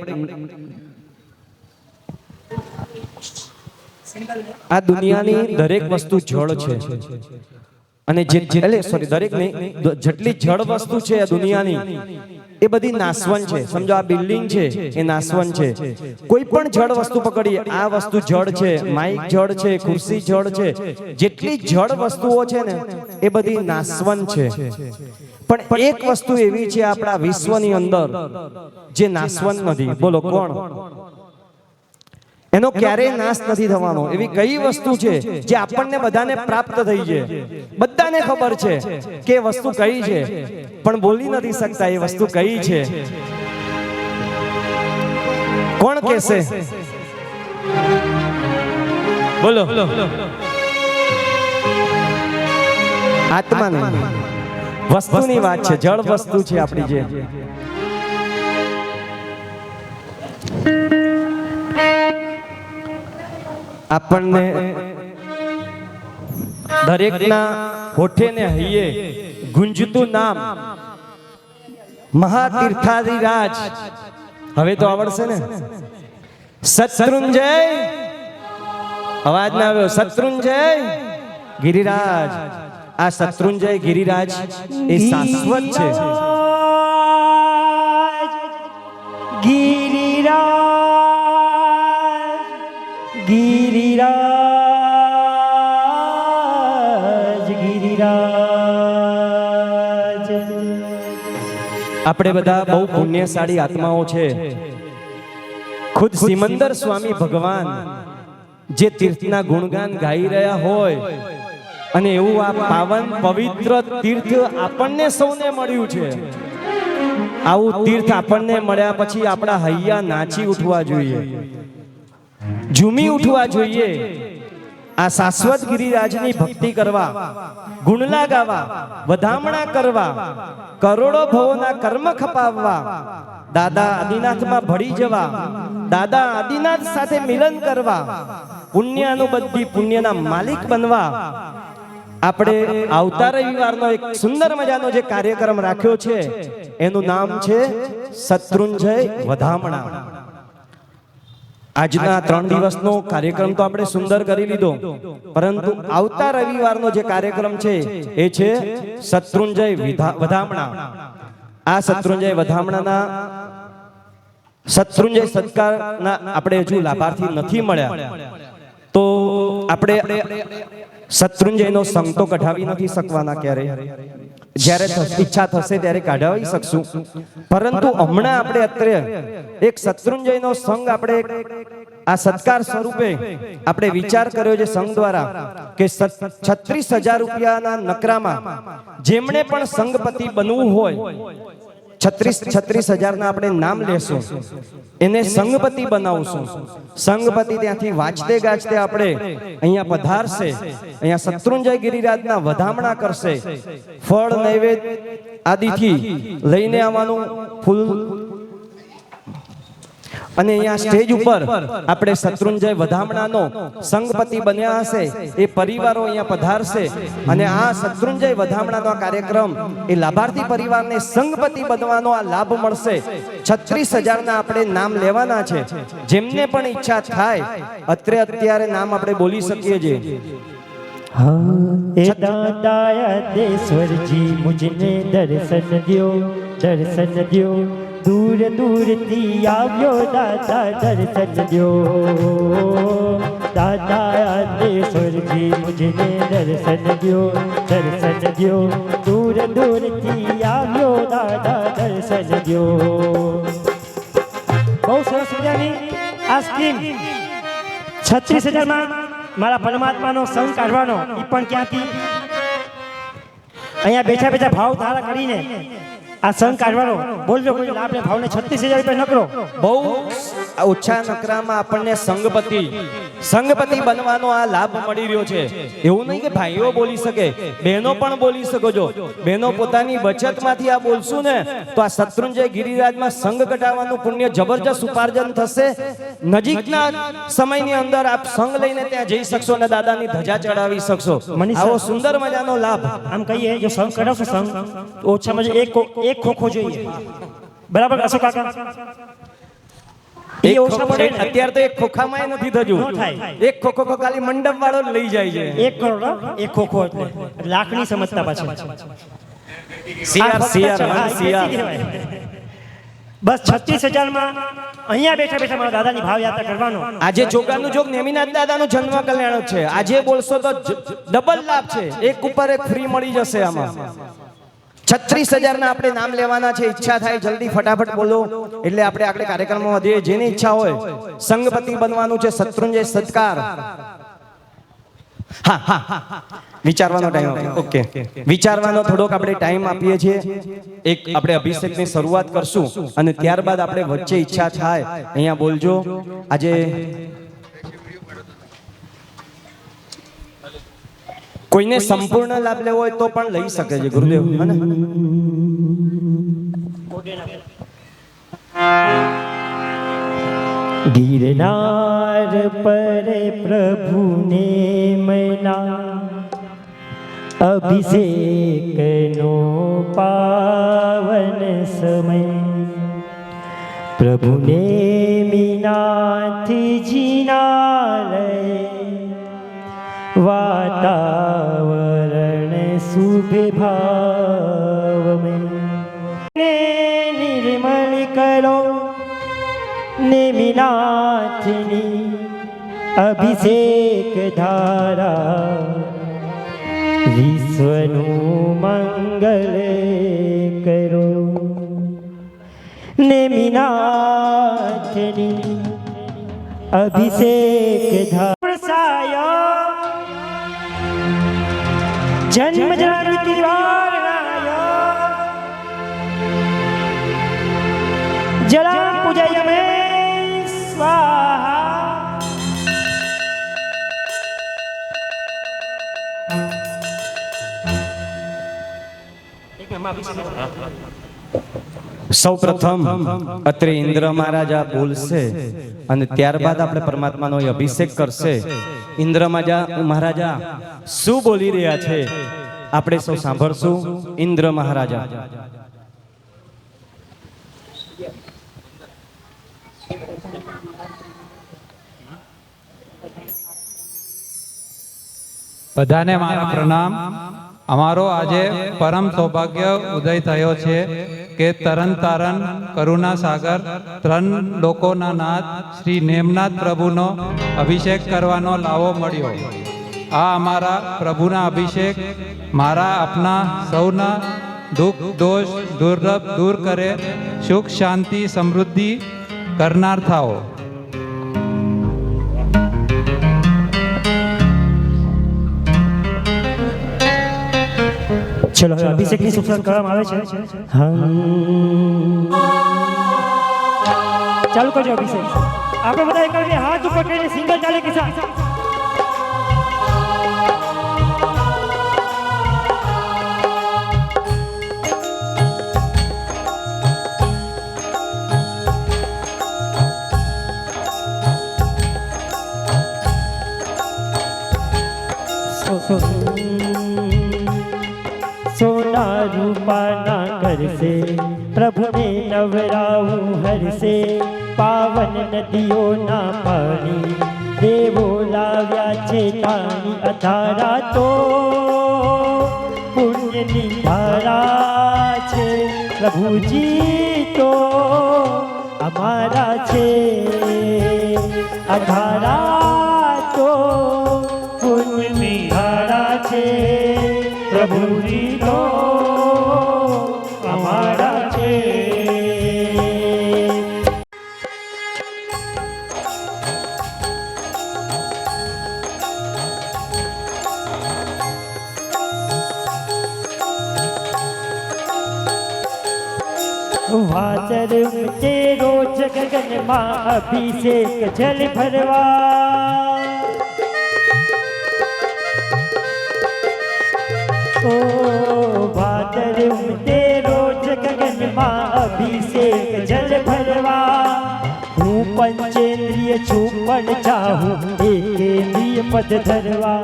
આ દુનિયાની દરેક વસ્તુ જળ છે અને દરેક નહીં, જેટલી જળ વસ્તુ છે આ દુનિયાની એ બધી નાશવંત છે. સમજો આ બિલ્ડિંગ છે એ નાશવંત છે. કોઈ પણ જળ વસ્તુ પકડીએ, આ વસ્તુ જળ છે, માઇક જળ છે, ખુરશી જળ છે, જેટલી જળ વસ્તુઓ છે ને એ બધી નાશવંત છે. પણ એક વસ્તુ એવી છે આપણા વિશ્વની અંદર જે નાશવંત નથી. બોલો કોણ? એનો ક્યારેય નાશ નથી થવાનો. એવી કઈ વસ્તુ છે જે આપણને બધાને પ્રાપ્ત થઈ છે? બધાને ખબર છે કે એ વસ્તુ કઈ છે, પણ બોલી નથી શકતા એ વસ્તુ કઈ છે. કોણ કહેશે? બોલો. આત્મા નહીં, વસ્તુની વાત છે. જળ વસ્તુ છે આપણી. જે આપણને દરેકના હોઠે ને હૈયે ગુંજતું નામ મહાતીર્થાધિરાજ. હવે તો આવડશે ને? શત્રુંજય. અવાજ ના આવ્યો? શત્રુંજય ગિરિરાજ. આ શત્રુંજય ગિરિરાજ એ શાશ્વત છે. ગિરિરાજ ગિરિરાજ. આપણે બધા બહુ પુણ્યશાળી આત્માઓ છે. ખુદ સિમંદર સ્વામી ભગવાન જે તીર્થના ગુણગાન ગાઈ રહ્યા હોય અને એવું આ પાવન પવિત્ર તીર્થ આપણને સૌને મળ્યું છે. આવું તીર્થ આપણને મળ્યા પછી આપણા હૈયા નાચી ઉઠવા જોઈએ, ઝૂમી ઉઠવા જોઈએ. આ શાશ્વત ગિરિરાજની ભક્તિ કરવા, ગુણલા ગાવા, વધામણા કરવા, કરોડો ભવોના કર્મ ખપાવવા, દાદા આદિનાથમાં ભળી જવા, દાદા આદિનાથ સાથે મિલન કરવા, પુણ્યાનુબંધી પુણ્યના માલિક બનવા. આપણે આવતા રવિવારનો એક સુંદર મજાનો જે કાર્યક્રમ રાખ્યો છે એનું નામ છે શત્રુંજય વધામણા. આજના 3 દિવસનો કાર્યક્રમ તો આપણે સુંદર કરી લીધો, પરંતુ આવતા રવિવારનો જે કાર્યક્રમ છે એ છે શત્રુંજય વધામણા. આ શત્રુંજય વધામણાના શત્રુંજય સત્કારના આપણે હજુ લાભાર્થી નથી મળ્યા, તો આપણે શત્રુંજયનો સંગ તો કઢાવી નથી શકવાના ક્યારે. જ્યારે ઈચ્છા થશે ત્યારે કાઢાવી શકશું, પરંતુ હમણાં આપણે અત્યારે એક શત્રુંજયનો સંઘ આપણે આ સત્કાર સ્વરૂપે આપણે વિચાર કર્યો છે સંઘ દ્વારા કે 36,000 રૂપિયાના નકરામાં જેમણે પણ સંઘપતિ બનવું હોય 36,000 ના આપણે નામ લેશું, એને સંઘપતિ બનાવશું. સંઘપતિ ત્યાંથી વાંચતે ગાજતે આપણે અહીંયા પધારશે, અહીંયા શત્રુંજય ગિરિરાજના વધામણા કરશે, ફળ નૈવેદ્ય આદિથી લઈને આવવાનું ફૂલ, અને અહીંયા સ્ટેજ ઉપર આપણે શત્રુંજય વધામણાનો સંઘપતિ બન્યા હશે એ પરિવારો અહીંયા પધારશે, અને આ શત્રુંજય વધામણાનો કાર્યક્રમ એ લાભાર્થી પરિવારને સંઘપતિ બનવાનો આ લાભ મળશે. 36,000 ના આપણે નામ લેવાના છે. જેમને પણ ઈચ્છા થાય અત્યારે નામ આપણે બોલી શકીએ છીએ. हे दातायतेश्वर जी मुझने दर्शन दियो दूर दूर थी આવ્યો દાતા દર્શન દ્યો દાતાયतेश्वर जी मुझने दर्शन द्यो दूर दूर थी આવ્યો દાતા દર્શન દ્યો. બહુ સરસ મજાની આ સ્કીમ 36,000 માં મારા પરમાત્માનો સંગ કાઢવાનો એ પણ ક્યાંથી અહીંયા બેઠા બેઠા ભાવ ધારા કરીને આ સંગ કાઢવાનો. બોલજો કોઈ લાભ લે ભાવને 36,000 રૂપિયા નકરો. બહુ ઓછા નકરામાં આપણને સંઘપતિ બનવાનો આ લાભ મળી રહ્યો છે. એવું નહીં કે ભાઈઓ બોલી શકે, બહેનો પણ બોલી શકો છો. બહેનો પોતાની બચતમાંથી આ બોલશું ને તો આ શત્રુંજય ગિરિરાજમાં સંઘ કઢાવવાનું પુણ્ય જબરજસ્ત ઉપાર્જન થશે. નજીકના સમયની અંદર આપ સંઘ લઈને ત્યાં જઈ શકશો અને દાદાની ધજા ચડાવી શકશો. આવો સુંદર મજાનો લાભ. આમ કહીએ જો સંગ કઢાવશો સંગ ઓછામાં એક ખોખો જોઈએ, બરાબર અશોક કાકા? અત્યારે તો એક ખોખામાં નથી થતું. એક ખોખો ખાલી મંડપ વાળો લઈ જાય છે. 1 કરોડ એક ખોખો એટલે લાખની સમજતા પાછળ બસ 36,000 માં અહીંયા બેઠા બેઠા મારા દાદાની ભાવ યાત્રા કરવાનો. આજે જોગાનું જોગ નેમિનાથ દાદાનું જન્મ કલ્યાણ છે. આજે બોલશો તો ડબલ લાભ છે, એક ઉપર એક ફ્રી મળી જશે. આમાં 36,000 ના આપણે નામ લેવાના છે. ઈચ્છા થાય જલ્દી ફટાફટ બોલો એટલે આપણે આગળ કાર્યક્રમમાં વધીએ. જેની ઈચ્છા હોય સંઘપતિ બનવાનું છે. શત્રુંજય સત્કાર વિચારવાનો ટાઈમ. ઓકે, વિચારવાનો થોડોક આપણે ટાઈમ આપીએ છીએ. એક આપણે અભિષેકની શરૂઆત કરશું અને ત્યારબાદ આપણે વચ્ચે ઈચ્છા થાય અહીંયા બોલજો. આજે કોઈને સંપૂર્ણ લાભ લેવો હોય તો પણ લઈ શકે છે ગુરુદેવ. गिरनार पर प्रभु ने मना अभिषेक नो पावन समय प्रभु ने मीनाथ जीना वातावरण शुभ भाव में निर्मल करो नेमिनाथनी अभिषेक धारा विश्वનું મંગલ કરો નેમિનાથની અભિષેક ધારા જન્મ જન્મ જલા પૂજયમે સ્વાહા. સૌ પ્રથમ અત્રે ઇન્દ્ર મહારાજા બોલશે અને ત્યારબાદ આપણે પરમાત્માનો અભિષેક કરશે. ઇન્દ્ર મહારાજા શું બોલી રહ્યા છે આપણે સૌ સાંભળશું. ઇન્દ્ર મહારાજા બધાને મારા પ્રણામ. અમારો આજે પરમ સૌભાગ્ય ઉદય થયો છે કે તરણ તારણ કરુણા સાગર 3 લોકોના નાથ શ્રી નેમનાથ પ્રભુનો અભિષેક કરવાનો લાવો મળ્યો. આ અમારા પ્રભુના અભિષેક મારા આપના સૌના દુઃખ દોષ દુર્લભ દૂર કરે, સુખ શાંતિ સમૃદ્ધિ કરનાર થાઓ. ચલો હવે અભિષેકની શુભ કરવામાં આવે છે. ચાલુ કરજો અભિષેક. આપણે બધા એક હાથ ઉપર કરીને સિંગલ ચાલે કે સાથ सोना रूपाना कर से प्रभु ने नवराऊ हर से पावन नदियों ना पानी देवो लाव्या छे तानी अधारा तो पुण्य ની ધારા છે પ્રભુજી તો અમારા છે અધારા તો પુણ્ય ની ધારા છે પ્રભુજી તો અમારા છે. વાતર તે રોજ ગગનમાં અભિષેક જલ ભરવા ओ भादर उमटे रोज गगનમાં અભિષેક જલ ભરવા હું પંચેન્દ્રિય છું પણ ચાહું એકેન્દ્રિય પદ ધરવા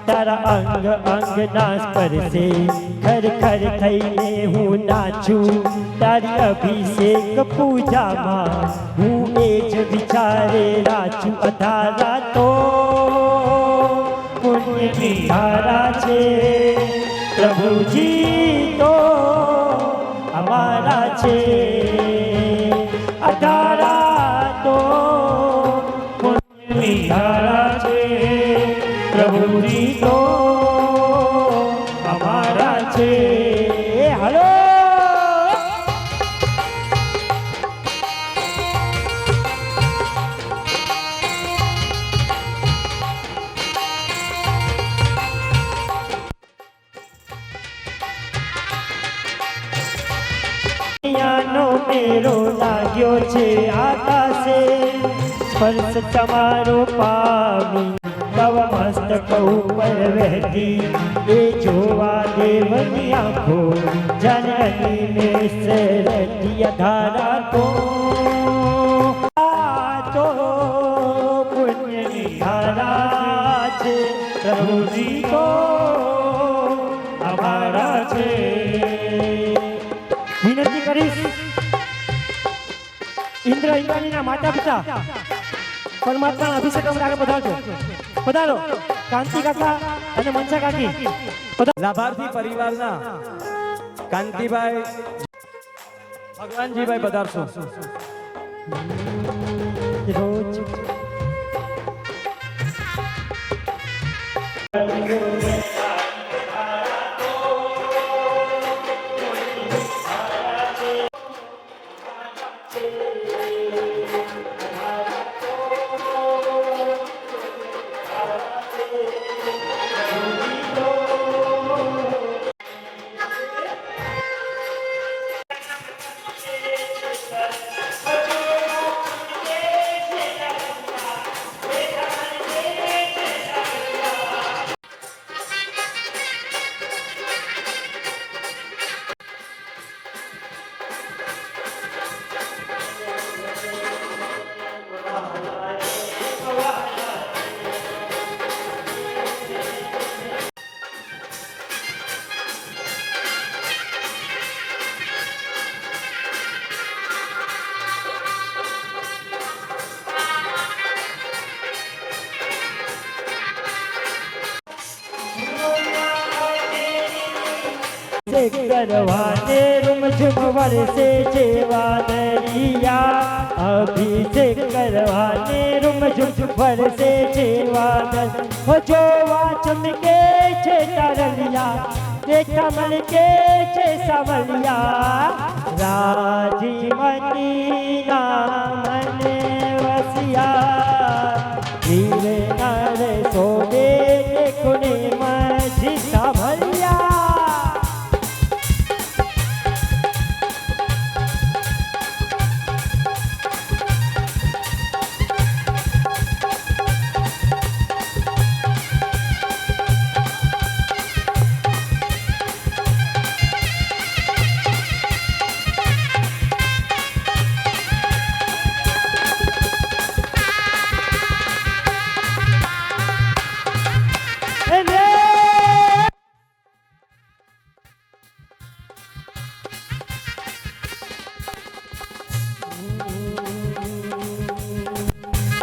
તારા અંગ અંગના સ્પર્શે ખર ખર થઈને હું નાચું તારી અભિષેક પૂજામાં હું એ જ વિચારે નાચું અધારા તો પુણ્યની ધારા છે પ્રભુજી તો અમારા છે અધારા તો પુણ્યની ધારા છે પ્રભુજી તો અમારા છે. હલો નો મેરો લાગ્યો છે આકાશે સ્પર્શ તમારો પામી તવ મસ્તક ઉપર વહેતી એ જોવા દેવની આંખો જનની ને સરટિયા ધારા તો પુણ્યની ધારા છે પ્રભુજી તો અમારા છે. વિનંતી કરીશ ઇન્દ્ર ઇન્દ્રાણીના માતા પિતા પરમાત્માના અભિષેક આગળ પધારજો. પધારો કાંતિ કાકા અને મનસા કાકી. લાભાર્થી પરિવારના કાંતિભાઈ ભગવાનજીભાઈ પધારશો. રોજ કરવાને રૂમઝુમ વરસે છે વાદળિયા અભિષેક કરવાને રૂમઝુમ વરસે છે વાદળ જોવા ચમકે છે તારલિયા देखा मन के छे सावलिया राजी मनी नाम वसिया धीरे नारे सोदे देखने मझी सावलिया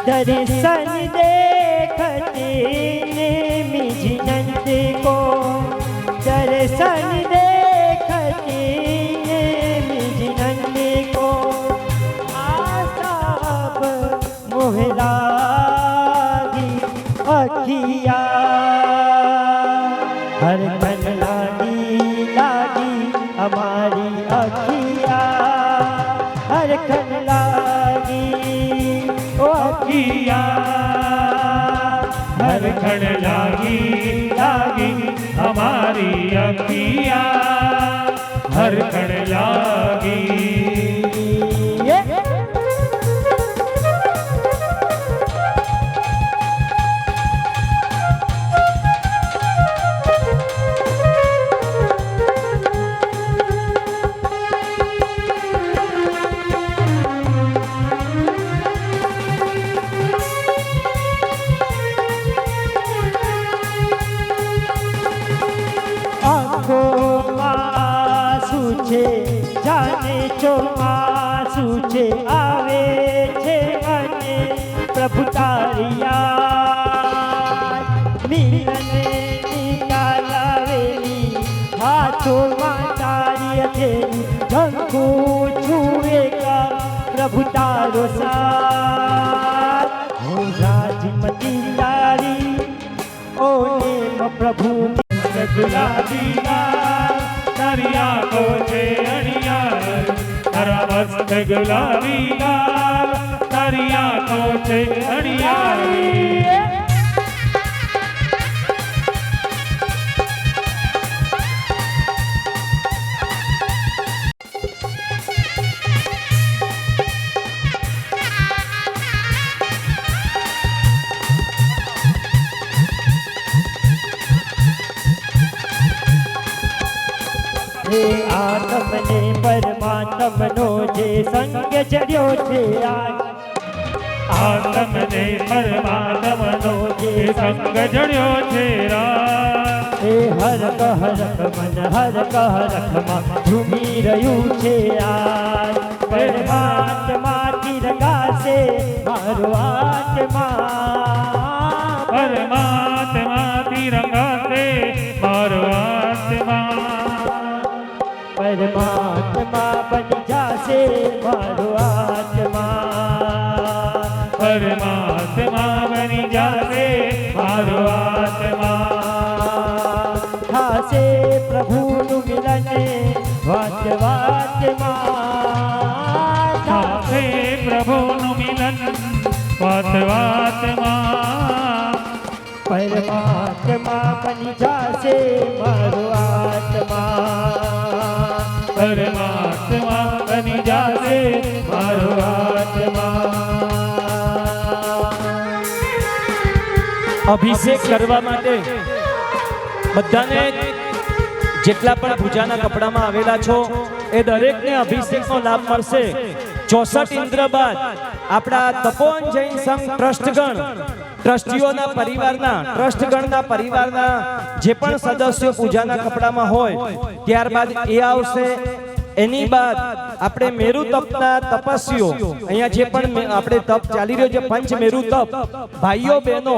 दर्शन देखते निज नंद को दर्शन देखते निज नंद को आसाब मोहलागी अखिया हर मन लागी लागी हमारी अखिया हर खन लागी अखिया हर खड़ लागी लागी हमारी अखिया हर खड़ लागी। जाने चो आंसू छे आवे छे मने प्रभु तारिया मिलने निकालावेली हाथों में तारी अथेली झंखू छुएगा प्रभु तारो साथ हो राजमती तारी ओ नेम प्रभु गुलाबी तारी आंखों से अड़िया तारा मस्त गुलाबी तारी आंखों से अड़िया। हे आत्म ने परमात्म नो जे संग चढ़ियो छे आज आत्म ने परमात्म नो जे संग जड़ियो छे हे हर कहरक मन हर कहरक मा झूमी रह्यु छे आज परमात्मा तिरंगा से मारो आत्मा परमात्मा तिरंगा से मारो आत्मा परमात्मा बन जासे मारो आत्मा परमात्मा बनी जासे मारो आत्मा थासे प्रभु नु मिलने वात वात थासे प्रभु नु मिलन वात वात परमात्मा बन जासे मारो आत्मा परमात्मा बनी जासे मारो आत्मा। અભિષેક કરવા માટે બધાને જેટલા પણ પૂજાના કપડામાં આવેલા છો એ દરેકને અભિષેકનો લાભ મળશે। 64 ઇન્દ્ર બાદ આપણા તપોવન જૈન સંઘ ટ્રસ્ટગણ ટ્રસ્ટીઓના પરિવારના ટ્રસ્ટગણના પરિવારના જે પણ સદસ્યો પૂજાના કપડામાં હોય ત્યારબાદ એ આવશે। એની બાદ આપણે મેરુ તપના તપસ્વીઓ અહીંયા જે પણ આપણે તપ ચાલી રહ્યો છે પંચમેરુ તપ ભાઈઓ બહેનો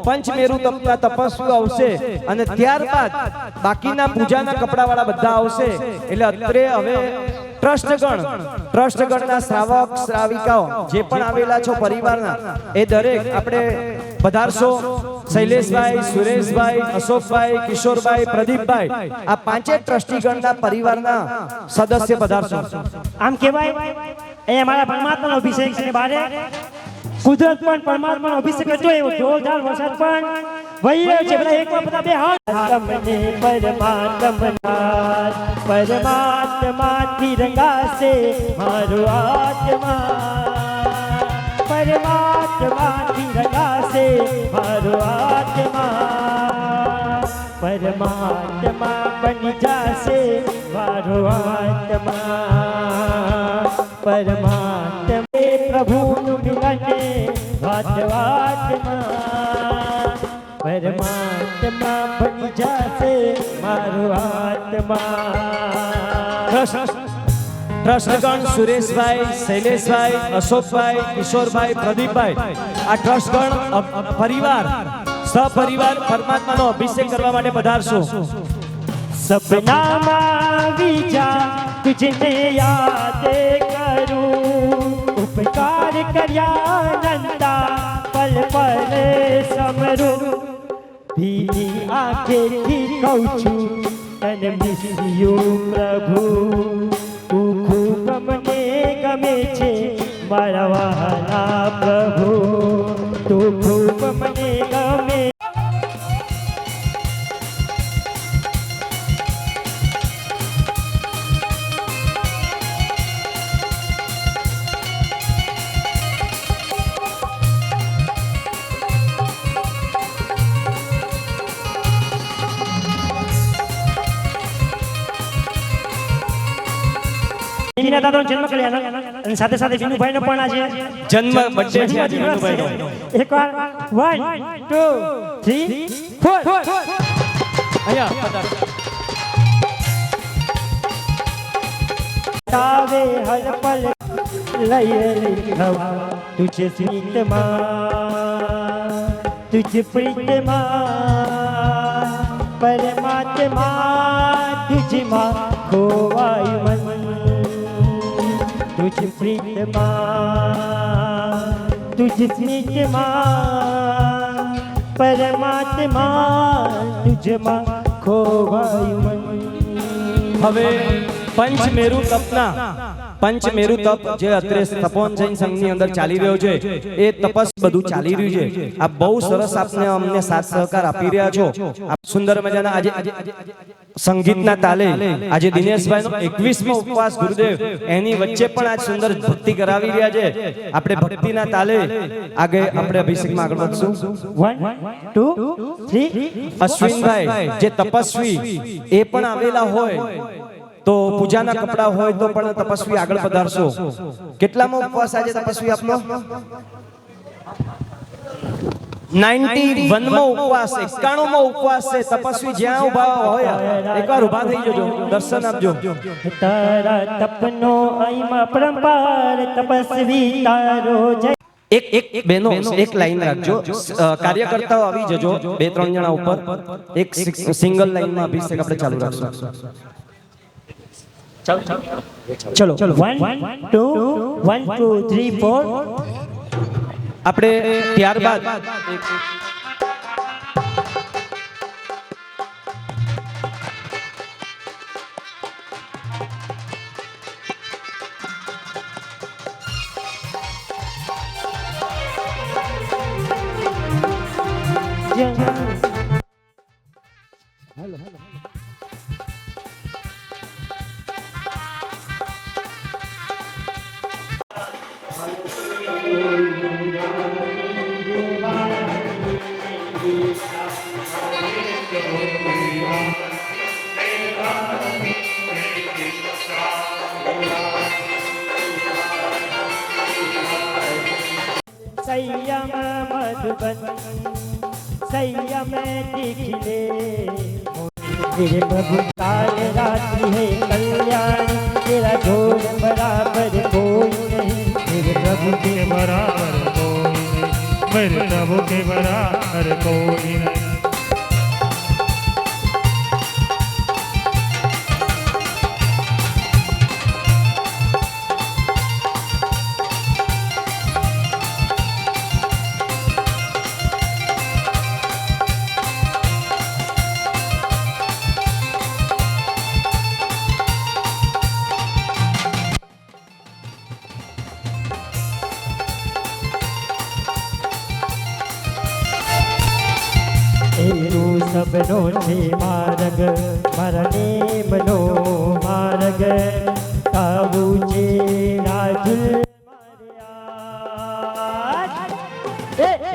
પંચમેરુ તપના તપસ્વીઓ આવશે અને ત્યારબાદ બાકીના પૂજાના કપડાવાળા બધા આવશે। એટલે અત્રે હવે ટ્રસ્ટગણના શ્રાવક શ્રાવિકાઓ જે પણ આવેલા છો પરિવારના એ દરેક આપણે પધારશો। શૈલેષભાઈ, સુરેશભાઈ, અશોકભાઈ, કિશોરભાઈ, પ્રદીપભાઈ, આ પાંચે ટ્રસ્ટીગણના પરિવારના સદસ્ય પધારશો. આમ કહેવાય એ અમારા પરમાત્માનો અભિષેક છે. બારે કુદરત પણ પરમાત્માનો અભિષેક હતો એવો જોરદાર વરસાદ પણ વહી રહ્યો છે. બધા એક બધા બે હાથ તમને પરમાત્માથી રંગાશે મારો આત્મા, પરમાત્માથી રંગાશે મારો આત્મા, પરમાત્મા બની જશે મારો આત્મા, પરમાત્મા પ્રભુનું મિલને વાત વાતમાં, પરમાત્મા બની જશે મારો આત્મા. ટ્રસ્ટગણ સુરેશભાઈ, શૈલેષભાઈ, અશોકભાઈ, કિશોરભાઈ, પ્રદીપભાઈ, આ ટ્રસ્ટગણ પરિવાર સપરિવાર પરમાત્માનો અભિષેક કરવા માટે પધારશો. સપનામાં વિજા તુજને યાદ કરું, ઉપકાર કર્યા નંદા પલ પલ સમરું, ભીની આંખેથી કહું છું તને મિસ્યું પ્રભુ, તું ખૂબ મને ગમે છે મારા વહાલા પ્રભુ, તું ખૂબ મને ગમે. વિનુભાઈના દાદાનો જન્મ કલ્યાણ અને સાથે સાથે વિનુભાઈનો પણ આજે જન્મ બર્થડે છે આજે વિનુભાઈનો. એકવાર 1 2 3 4 અહીંયા તાવે હર પલ લઈએ લીધવા તુજે સ્મિતમાં, તુજે પ્રીતમાં, પરમાત્મા તુજમાં ખોવાયું મન, તુજ પ્રીતમાં, તુજ સ્મિતમાં, પરમાત્મા તુજમાં ખોવાયું મન. હવે પંચમેરુ તપ જે અત્રે તપોવન જૈન સંઘની અંદર ચાલી રહ્યો છે એ તપસ બધું ચાલી રહ્યું છે. આ બહુ સરસ આપને અમને સાથ સહકાર આપી રહ્યા છો. આપ સુંદર મજાના આજે સંગીતના તાલે આજે દિનેશભાઈનો 21મો ઉપવાસ ગુરુદેવ એની વચ્ચે પણ આજ સુંદર ભક્તિ કરાવી રહ્યા છે. આપણે ભક્તિના તાલે આગે આપણે અભિષેકમાં આગળ વધશું. 1 2 3 અશ્વિનભાઈ જે તપસ્વી એ પણ આવેલા હોય તો પૂજાના કપડા હોય તો પણ તપસ્વી આગળ પધારશો. કેટલામો ઉપવાસ આજે તપસ્વી આપનો? 91મો ઉપવાસ, 91મો ઉપવાસ છે. તપસ્વી જ્યાં ઊભા હોય એકવાર ઊભા થઈ જજો, દર્શન આપજો. તારા તપનો અઈમાં પરંપાર તપસ્વી તારો જય. એક બેનો એક લાઈન રાખજો. કાર્યકર્તાઓ આવી જજો 2-3 જણા ઉપર. એક સિંગલ લાઈનમાં અભિષેક આપણે ચાલુ રાખશું. ચલો 1 2 1 2 3 4. આપણે ત્યારબાદ संयम मधुबन संयम दिखले, मेरे प्रभु काल रात्रि है कल्याण, तेरा जोड़ बराबर कोई नहीं, मेरे प्रभु के बराबर कोई नहीं, मेरे प्रभु के बराबर कोई नहीं. તું સબનો છે માર્ગ મારા નેમનો માર્ગ આવું છે રાજુ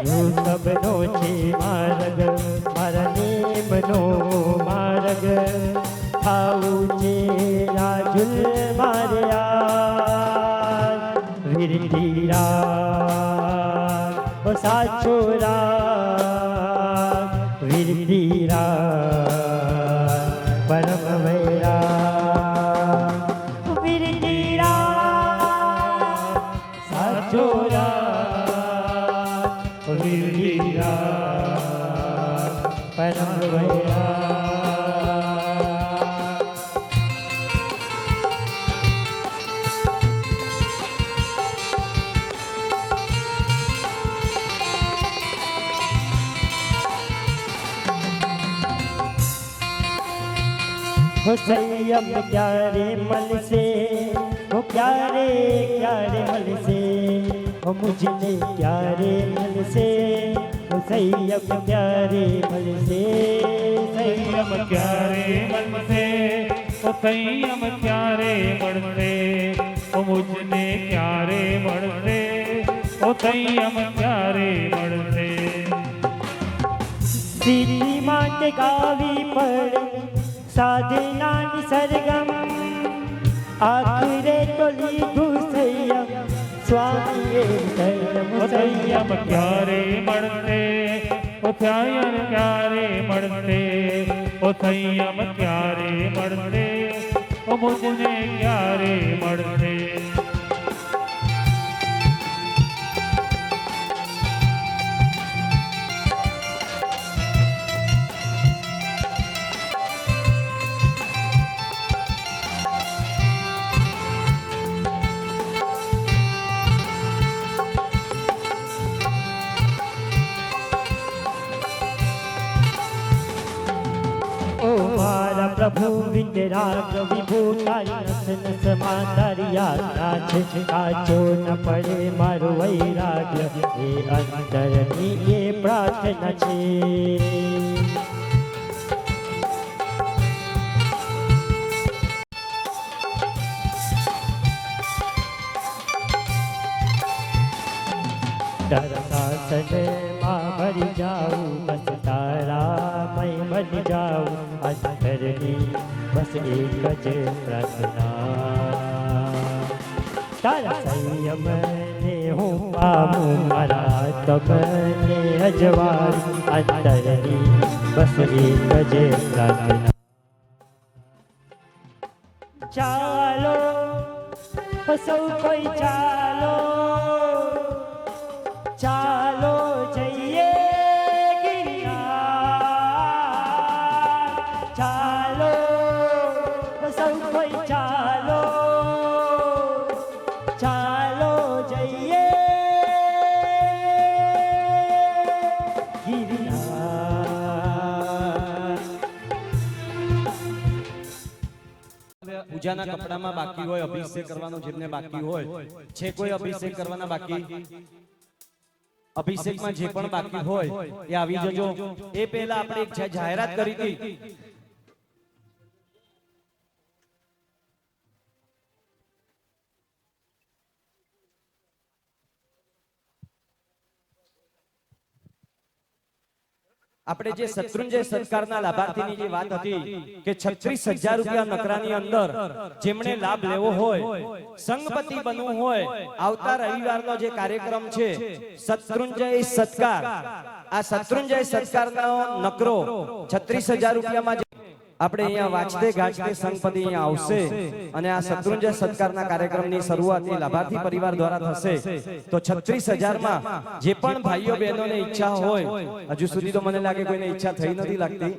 તું સબનો છે માર્ગ મારા નેમનો માર્ગ આવું છે રાજુ માર્યા વીરતી રાગ ઓ સાચો રાગ વીરતી રાગ પરમ વૈરાગ વીરતી રાગ સાચો રાગ વીરતી રાગ પરમ વૈરાગ वो संयम क्यारे मल से वो क्यारे क्यारे मल से वो मुझने क्यारे मल से वो संयम क्यारे मल से संयम क्यारे मन से ओ संयम क्यारे बढ़ते ओ मुझने क्यारे बढ़ते ओ संयम क्यारे बढ़ते सीधी माटे गावी पड़े साधना निसर्गम आखिरे तो लीधु संयम स्वामी ओ संयम क्यारे बढ़ते ओ त्यायन क्यारे बढ़ते ओ संयम क्यारे बढ़ते ओ मुझने क्यारे बढ़ते प्रभु वितराग विभू तारी नस नस માં તારી યાત્રા છે કાચો ન પડે મારું વૈરાગ્ય એ અંતરની એ પ્રાર્થના છે શાસનમાં ભરી જાઉં બસ તારામય બની જાઉં અંતરની બસ એક જ પ્રાર્થના તારા સંયમને હું પામું મારા તમને અજવાળું અંતરની બસ એક જ પ્રાર્થના ચાલો સૌ કોઈ ચાલો ચાલો જઈએ ગિરનાર ચાલો સૌ કોઈ ચાલો ચાલો જઈએ ગિરનાર પૂજાના કપડામાં બાકી હોય અભિષેક કરવાનો જેમને બાકી હોય છે કોઈ અભિષેક કરવાના બાકી અભિષેકમાં જે પણ બાકી હોય એ આવી જજો એ પહેલા આપણે એક જાહેરાત કરી હતી આપણે જે શત્રુંજય સત્કારના લાભાર્થીની જે વાત હતી કે 36,000 રૂપિયા નકરાની અંદર જેમણે લાભ લેવો હોય સંગપતિ બનવું હોય આવતા રવિવારનો જે કાર્યક્રમ છે શત્રુંજય સત્કાર આ શત્રુંજય સત્કારનો નકરો 36,000 રૂપિયામાં આપણે અહીંયા વાંચતે ગાજતે સંગપતિ અહીંયા આવશે અને આ શત્રુંજય સત્કારના કાર્યક્રમની શરૂઆત એ લાભાર્થી પરિવાર દ્વારા થશે તો 36,000 માં જે પણ ભાઈઓ બહેનોને ઈચ્છા હોય હજુ સુધી તો મને લાગે કોઈને ઈચ્છા થઈ નથી લાગતી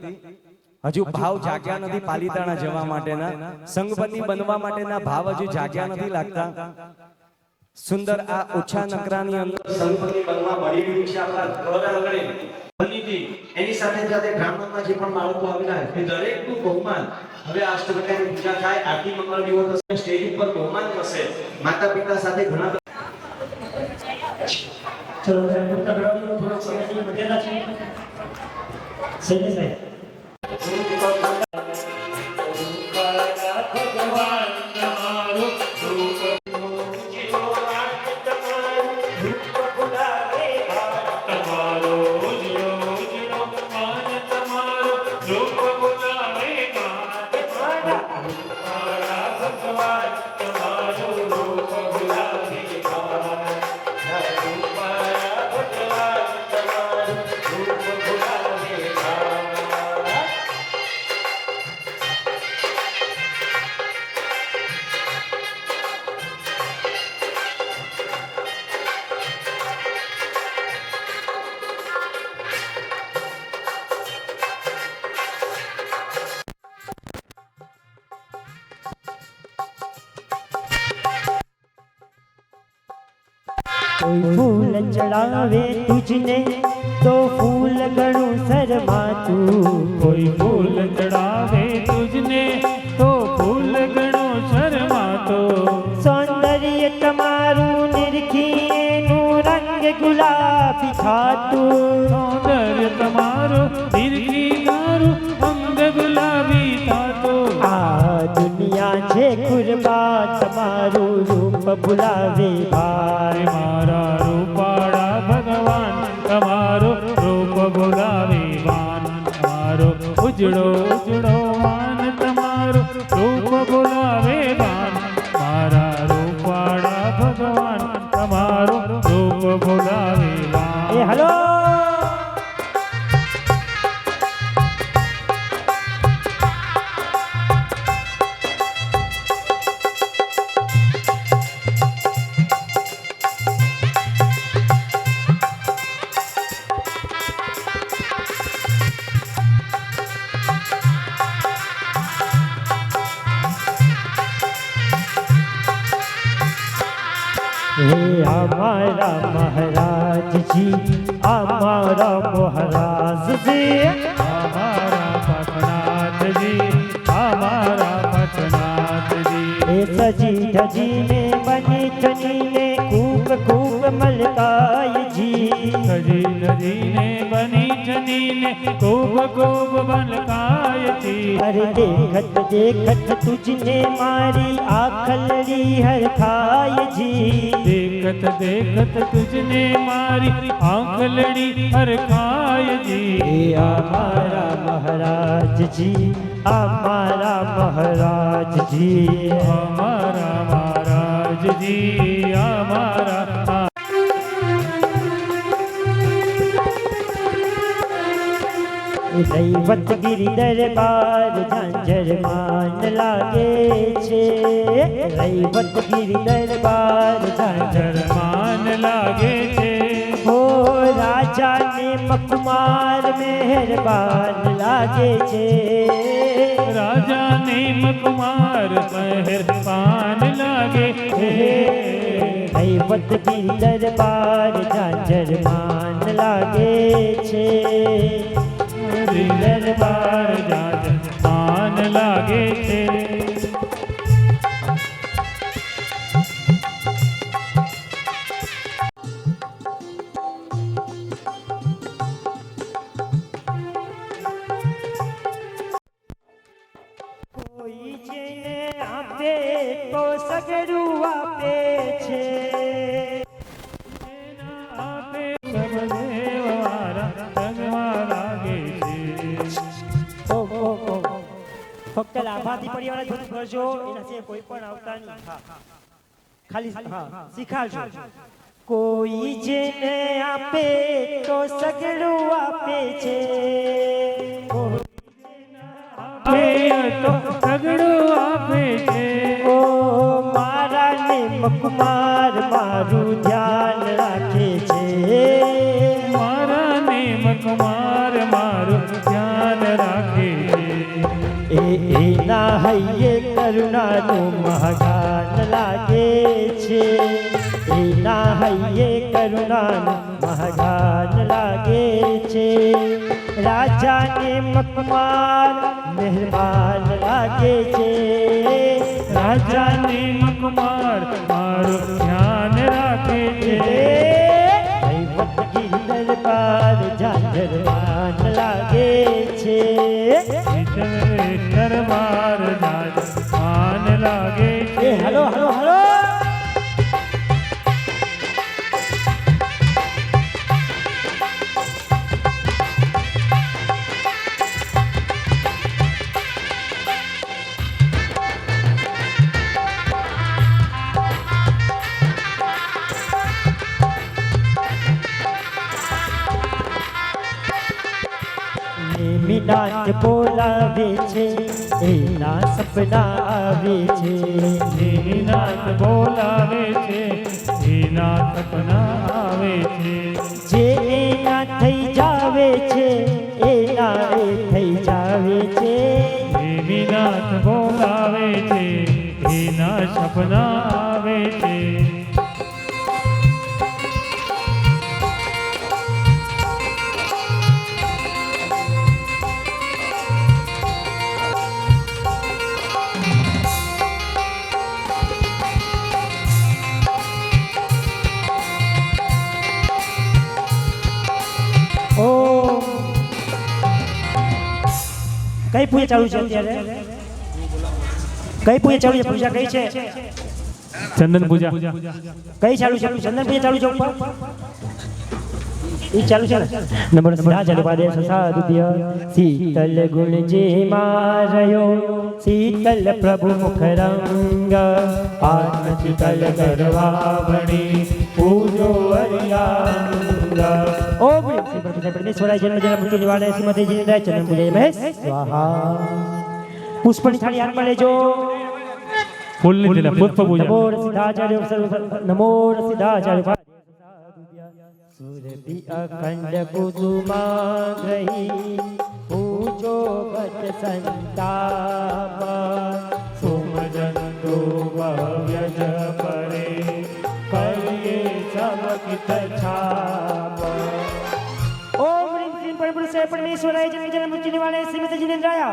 હજુ ભાવ જાગ્યા નથી પાલીતાણા જવા માટેના સંગપતિ બનવા માટેના ભાવ હજુ જાગ્યા નથી લાગતા સુંદર આ ઓછા નકરાની અંદર સંગપતિ બનવા મળી રહ્યું છે આપણા ઘર આંગણે એની સાથે સાથે બ્રાહ્મણમાં જે પણ બાળકો આવેલા છે દરેકનું બહુમાન હવે અષ્ટપ્રકારની પૂજા થાય આરતી મંગળ વિવો થશે સ્ટેજ ઉપર બહુમાન થશે માતા પિતા સાથે ઘણા ચલો થોડો સમય બધેલા છે શૈલેષભાઈ કોઈ ફૂલ ચડાવે તુજને તો ફૂલ ઘણું શરમાતું કોઈ ફૂલ ચડાવે તુજને તો ફૂલ ઘણો શરમાતો સૌંદર્ય તમારું નિરખીનું રંગ ગુલાબી થાતું સૌંદર્ય તમારો નિરખી તારું અંગ ગુલાબી થાતો આ દુનિયા છે કુરબા તમારું રૂપ ભૂલાવે ભાઈ મારા રૂપાળા ભગવાન તમારો રૂપ બોલાવે વાન તમારો ઉજળો ઉજળો વાન તમારો રૂપ બોલાવે વાન મારા રૂપાળા ભગવાન તમારો રૂપ બોલાવે વાન એ હલો હે અમારા મહારાજજી અમારા મહારાજજી અમારા પટનાથજી અમારા પટનાથજી એ સજી ધજીને બની ચનીને ખૂબ ખૂબ મલકાયજી સજી નદીને બની જનીને ખૂબ ખૂબ બલકાયતી અરે દેખત દેખત તુજને મારી આખલડી હરખાયજી દેખત દેખત તુજને મારી આંખલડી હરખાયજી એ અમારા મહારાજજી અમારા મહારાજજી અમારા મહારાજજી અમારા રૈવતગીરી દરબાર ઝાંઝર માન લાગે છે રૈવતગીરી દરબાર ઝાંઝર માન લાગે છે હો રાજા ને મકુમાર મહેરબાન લાગે છે રાજા ને મકુમાર મહેરબાન લાગે છે રૈવતગીરી દરબાર ઝાંઝર માન લાગે છે દરબાર જાજ માન લાગે છે કોઈ જેને આપે તો સગડું આપે છે આપે સબ દેવવારા ભગવા લાગે છે ફક્ત લાભાર્થી પરિવારના ધૂન કરજો એના સિવાય કોઈ પણ આવતા નહીં ખાલી શીખાડજો કોઈ જેને આપે તો સગડું આપે છે આપે તો સગડું આપે છે ઓ મારા ને મકુમાર મારું ધ્યાન રાખે છે મારા ને મકુમાર મારું ધ્યાન રાખે છે એના હૈયે કરુણાનું મહાગાન લાગે છે એના હૈયે કરુણાનું મહાગાન લાગે છે રાજાને મકુમાર મહેરબાન લાગે છે રાજાને મકુમાર મારું ધ્યાન રાખે છે દરબાર ઝાંઝર માન લાગે દરબાર જાજ માન લાગે છે. એ હલો હલો હલો નેમિનાથ બોલાવે છે એના સપના આવે છે. નાથ બોલાવે છે એના સપના આવે છે. જે એના થઈ જાવે છે એના એ થઈ જાવે છે. દેવીનાથ બોલાવે છે એના સપના આવે છે. ઓ કઈ પૂજા ચાલુ છે અત્યારે? કઈ પૂજા ચાલુ છે? પૂજા કઈ છે? ચંદન પૂજા કઈ ચાલુ છે? ચંદન પૂજા ચાલુ છે ઉપર? એ ચાલુ છે ને? નમઃ સિદ્ધા જલપાદે સાધુભ્ય શીતલ ગુણ જે મારયો શીતલ પ્રભુ મુખ રંગ આત્મથી કલ ગરવાવણી પૂજો હરિયાંગ. ઓમ શ્રી પરમેશ્વરાય જન્મ જન્મ મૃત્યુ નિવારણે શ્રીમતી જીનેન્દ્રાય ચરણ પૂજય મહેશ સ્વાહા. પુષ્પની થાળી હાથમાં લેજો. ફૂલની તેના પુષ્પ પૂજા. નમો સિદ્ધાચાર્ય નમો સિદ્ધાચાર્ય સુરભી અખંડ કુસુમા ગ્રહી પૂજો ગત સંતાપ સોમજંતો ભવ્યજ પરે કરીએ સમકિત છાપ. ઓમ હ્રીમ શ્રીમ પરમપુરુષાય પરમેશ્વરાય જન્મ જન્મ મૃત્યુ નિવારણે શ્રીમતી જીનેન્દ્રાય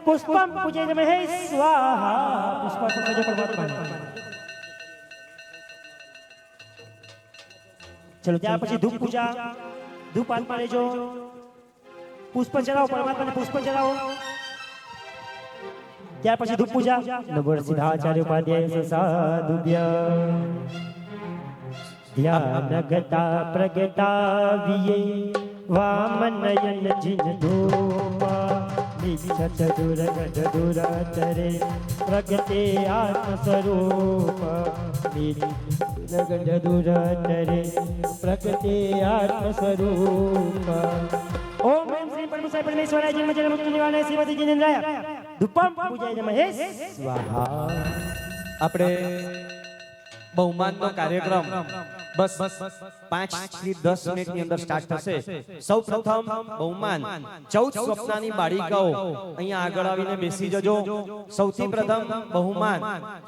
પુષ્પમ પૂજય નમઃ સ્વાહા. પુષ્પ પૂજ્ય પરમાત્મા. ચલો ત્યાર પછી ધૂપ પૂજા. ધૂપ હાથમાં લેજો. પુષ્પ ચડાવો પરમાત્માને પુષ્પ ચડાવો. ત્યાર પછી ધૂપ પૂજા. નમો સિદ્ધાચાર્ય ઉપાધ્યાય સાધુભ્ય ધ્યાન ગતા પ્રગટાવીએ વામનયન જીન ધૂપા નિક્ષત દુર્ગઢ દુરાતરે પ્રગટે આત્મ સ્વરૂપ ગંધ દુરાતરે પ્રગટે આત્મ સ્વરૂપ. ઓમ હ્રીમ શ્રીમ પરમપુરુષાય પરમેશ્વરાય જન્મ જન્મ મૃત્યુ નિવારણે શ્રીમતી જીનેન્દ્રાય ધૂપમ પૂજય નમઃ સ્વાહા. આપણે બહુમાનનો કાર્યક્રમ બસ 5 થી 10 મિનિટની અંદર સ્ટાર્ટ થશે. સૌ પ્રથમ બહુમાન 14 સ્વપ્નાની બાળિકાઓ અહીંયા આગળ આવીને બેસી જજો. સૌથી પ્રથમ બહુમાન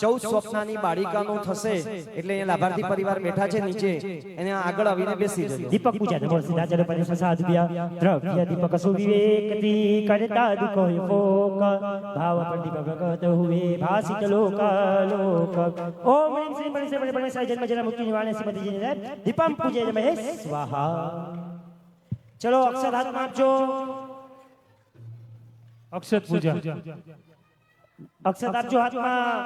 14 સ્વપ્નાની બાળિકાનું થશે એટલે અહીંયા લાભાર્થી પરિવાર બેઠા છે નીચે એને આગળ આવીને બેસી જજો. દીપક પૂજા નમો સિદ્ધાચાર્ય પરમેશ્વર સાધુભ્ય દ્રવ્ય દીપક સુવિવેકતી કરતા દુઃખો ફોક ભાવ પર દીપક ગત હુએ ભાસિત લોક લોક. ઓમ હ્રીમ શ્રીમ પરમેશ્વર જન્મ જન્મ મૃત્યુ નિવારણે શ્રીમતી જીનેન્દ્રાય દીપમ પૂજય નમઃ સ્વાહા. ચલો અક્ષર હાથમાં આપજો. અક્ષત પૂજા. અક્ષત આપજો હાથમાં.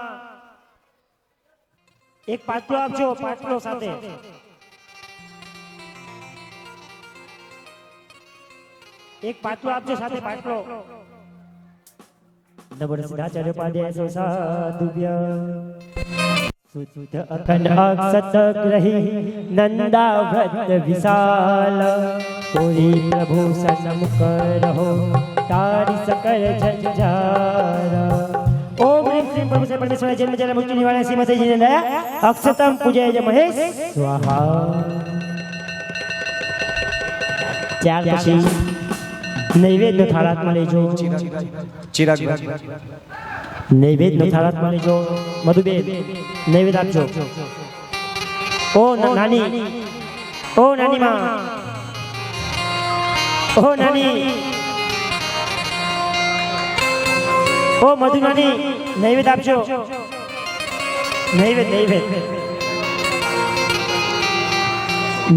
એક પાટલો આપજો પાટલો સાથે. એક પાટલો આપજો સાથે પાટલો. નમો સિદ્ધાચાર્ય ઉપાધ્યાય સાધુભ્ય સુત અખંડ અક્ષત ગ્રહી નંદા વ્રત વિશાલ કોઈ પ્રભુ સન્મુખ રહો તારી સકલ જંજાર. ઓમ હ્રીમ શ્રીમ પરમેશ્વરાય જન્મ જન્મ મૃત્યુ નિવારણે શ્રીમતી જીનેન્દ્રાય અક્ષતમ પૂજય નમઃ સ્વાહા. ત્યાર પછી નૈવેદ્ય થાળામાં લેજો. ચિરાગ નૈવેદ્ય થાળામાં લેજો. મધુબેન નૈવેદ્ય આપજો. ઓ નાની ઓ નાની માં ઓ નાની ઓ મધુ નાની નૈવેદ્ય આપજો. નૈવેદ્ય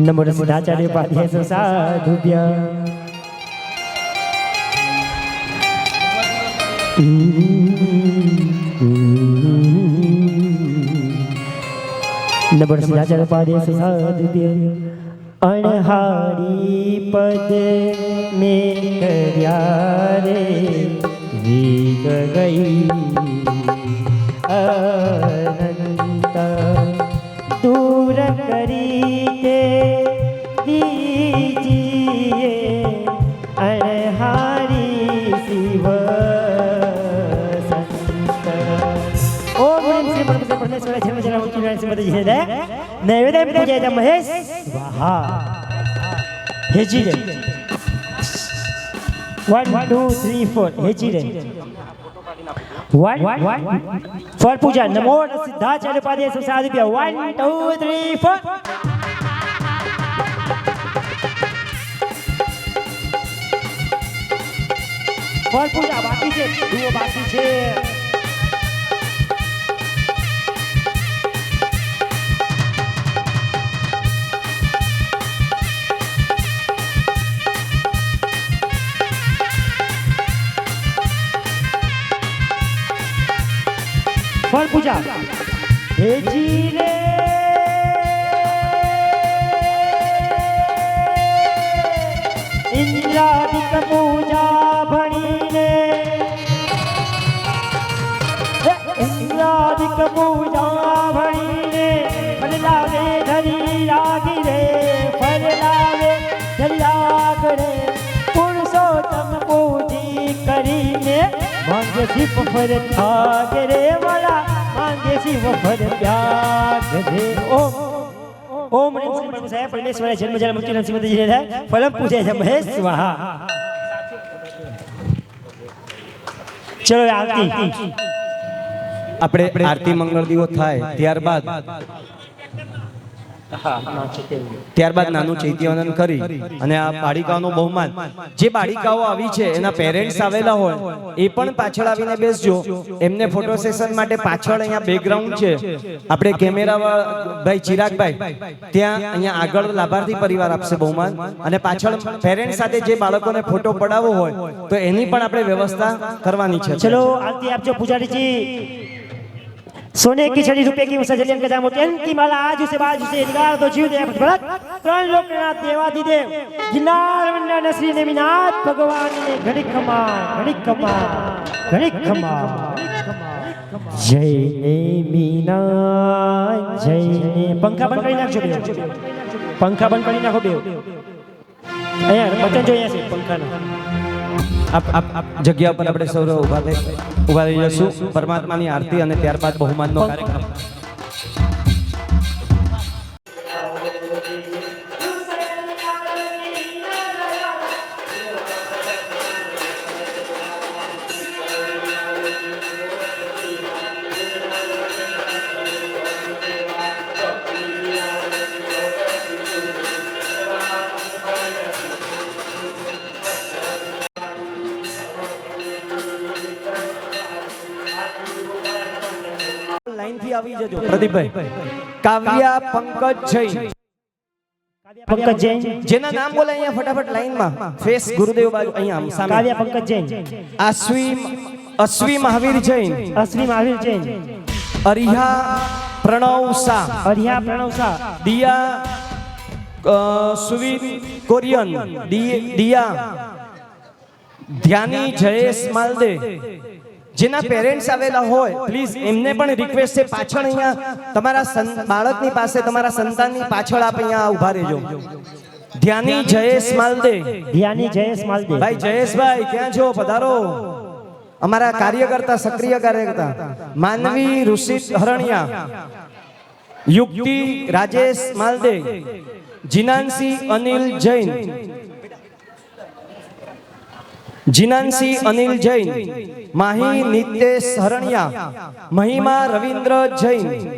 નમો સિદ્ધાચાર્ય ઉપાધ્યાય સાધુભ્ય નબર સિરાચર પાદે સાધ્ય અણહારી પદ મેં કર્યા રે વીગ ગઈ અનંત દૂર કરી તે દીજીએ અણહારી શિવ સંત ઓમ હ્રીમ શ્રી પરમેશ્વરાય જન્મ જન્મ મુક્તિ શ્રીમતી જય દે નૈવેદ્ય પૂજય મહેશ સ્વાહા હેજી રે 1 2 3 4 હેજી રે 1 ફળ પૂજા નમો સિદ્ધાચાર્ય પાદે સાધ્ય 1 2 3 4 ફળ પૂજા બાકી છે દુઓ બાકી છે ફળ પૂજા હેજી રે ઇન્દ્રાદિક પૂજા ભણીને ઇન્દ્રાદિક પૂજા ભણીને ફળ લાવે ધરી લાગી રે ફળ લાવે ધરી લાગ રે પુરુષોત્તમ પૂજી કરીને માંગે શિવ ફર ત્યાગ રે વાલા માંગે શિવ ફર ત્યાગ રે ઓમ ઓમ હ્રીમ શ્રી પરમેશ્વરાય પરમેશ્વરાય જન્મ જન્મ મુક્તિ શ્રીમતી જય દે ફલમ પૂજય મહેશ સ્વાહા ચલો આરતી આપણે આરતી મંગળ દીવો થાય ત્યારબાદ નાનું ચૈત્યવંદન કરી અને આ બાળિકાઓનું બહુમાન જે બાળિકાઓ આવી છે એના પેરેન્ટ્સ આવેલા હોય એ પણ પાછળ આવીને બેસજો એમને ફોટો સેશન માટે પાછળ અહીંયા બેકગ્રાઉન્ડ છે આપણે કેમેરા ભાઈ ચિરાગભાઈ ત્યાં અહીંયા આગળ લાભાર્થી પરિવાર આપશે બહુમાન અને પાછળ પેરેન્ટ્સ સાથે જે બાળકોને ફોટો પડાવવો હોય તો એની પણ આપણે વ્યવસ્થા કરવાની છે ચલો આરતી આપજો पुजारी जी सोने की छड़ी रुपए की सजलियन का जामो तेन की माला आज से बाजू से निगार तो जीव दे भरत त्रण लोकनाथ देवादिदेव गिरनार वंदन श्री नेमिनाथ भगवान ने घड़ी खमा जय नेमिनाथ जय ने पंखा बंद કરી નાખજો पंखा बंद કરી નાખો બેવ અહીંયા બટન જો અહીંયા છે પંખાનો આપ જગ્યા પર આપણે સૌ ઉભા રહી જશું પરમાત્માની આરતી અને ત્યારબાદ બહુમાનનો કાર્યક્રમ લાઈનથી આવી જજો પ્રદીપભાઈ કાવ્યા પંકજ જૈન પંકજ જૈન જેના નામ બોલે અહીંયા ફટાફટ લાઈનમાં ફેસ ગુરુદેવ બાજુ અહીંયા સામે કાવ્યા પંકજ જૈન અશ્વી મહાવીર જૈન અશ્વી મહાવીર જૈન અરિહા પ્રણવ શાહ દિયા સુવીર કોરિયન દિયા ધ્યાની જયેશ માલદે જેના પેરેન્ટ્સ આવેલા હોય પ્લીઝ એમને પણ રિક્વેસ્ટ છે પાછળ અહીંયા તમારા બાળકની પાસે તમારા સંતાનની પાછળ આપ અહીંયા ઊભા રહેજો ધ્યાની જયેશ માલદે ભાઈ જયેશભાઈ ક્યાં છો પધારો અમારા કાર્યકર્તા સક્રિય કાર્યકર્તા માનવી ઋષિત હરણિયા યુક્તિ રાજેશ માલદે જીનાંશી અનિલ જૈન માહી નિતેશ હરણિયા મહિમા રવિન્દ્ર જૈન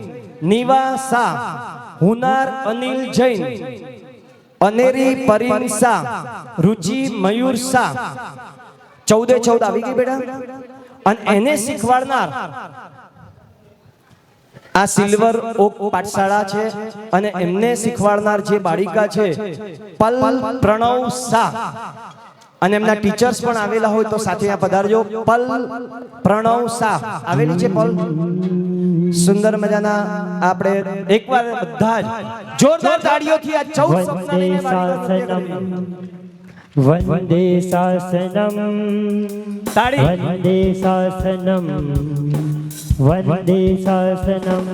નીવા શાહ હુનાર અનિલ જૈન અનેરી પરિન શાહ રુચિ મયુર શાહ 14 આવી ગઈ બેટા અને એને શીખવાડનાર આ સિલ્વર ઓક પાઠશાળા છે અને એમને શીખવાડનાર જે બાળિકા છે પલ પ્રણવ શાહ અને એમના ટીચર્સ પણ આવેલા હોય તો સાથે અહીંયા પધારજો. પલ પ્રણવ શાહ આવેલી છે. પલ સુંદર મજાના આપણે એકવાર બધા જ જોરદાર તાળીઓથી આ 14 તાળી. વંદે શાસનમ વંદે શાસનમ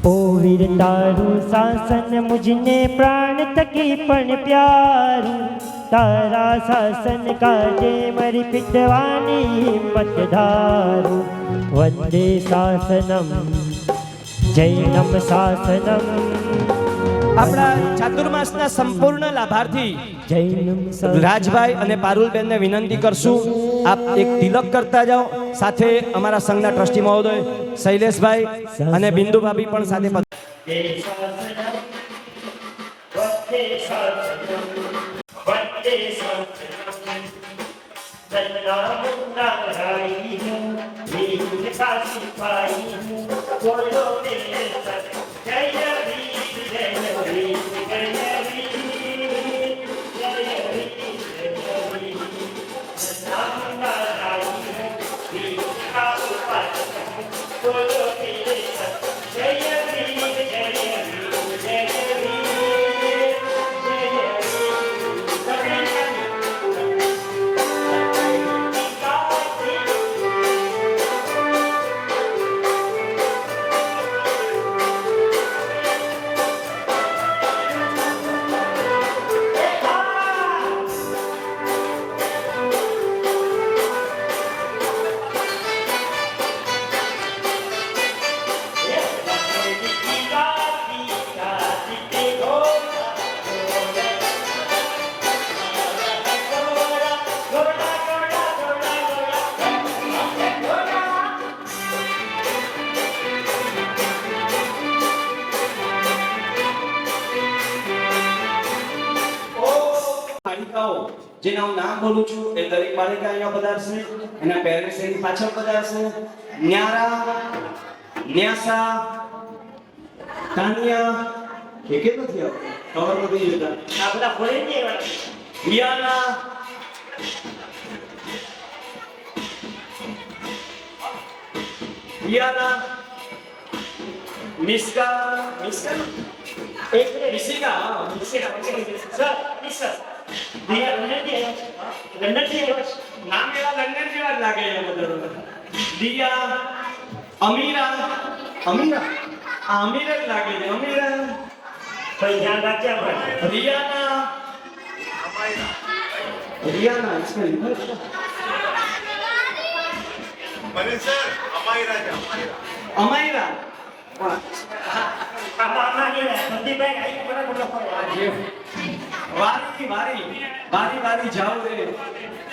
ઓ વીર તારું શાસન મુझने प्राण तकी पण प्यारू तारा शासन काजे मरी पिटवानी हिम्मत धारू वंदे शासनम जैनम शासनम આપણા ચાતુર્માસના સંપૂર્ણ લાભાર્થી जैनम રાજભાઈ અને પારુલબેનને વિનંતી કરશું આપ એક તિલક કરતા જાઓ. સાથે અમારા સંઘના ટ્રસ્ટી મહોદય શૈલેષભાઈ અને બિંદુ ભાભી પણ સાથે જેના હું નામ બોલું છું એ દરેક બાળકા અહીંયા પધારશે. એના પેરેન્ટ્સ એની પાછળ પધારશે. ન્યારા, ન્યાસા, તાનિયા એ કે નથી આવતું ખબર નથી જતા આ બધા ફોરેન ની એવા રિયાના, રિયાના, મિસ્કા, મિસ્કા એક મિસિકા સર સર લંડન થી નામ એવા લંડન જેવા જ લાગે છે બધા. દિયા, અમીરા, અમીરા આ અમીર જ લાગે છે. અમીરા, ભાઈ ધ્યાન રાખજે આપણે રિયાના, રિયાના इसमें लिखा है बने सर अमायरा है અમાયરા. આમાં નહીં બધી બેગ આવી બરાબર લખો વારી વારી વારી વારી જાઓ રે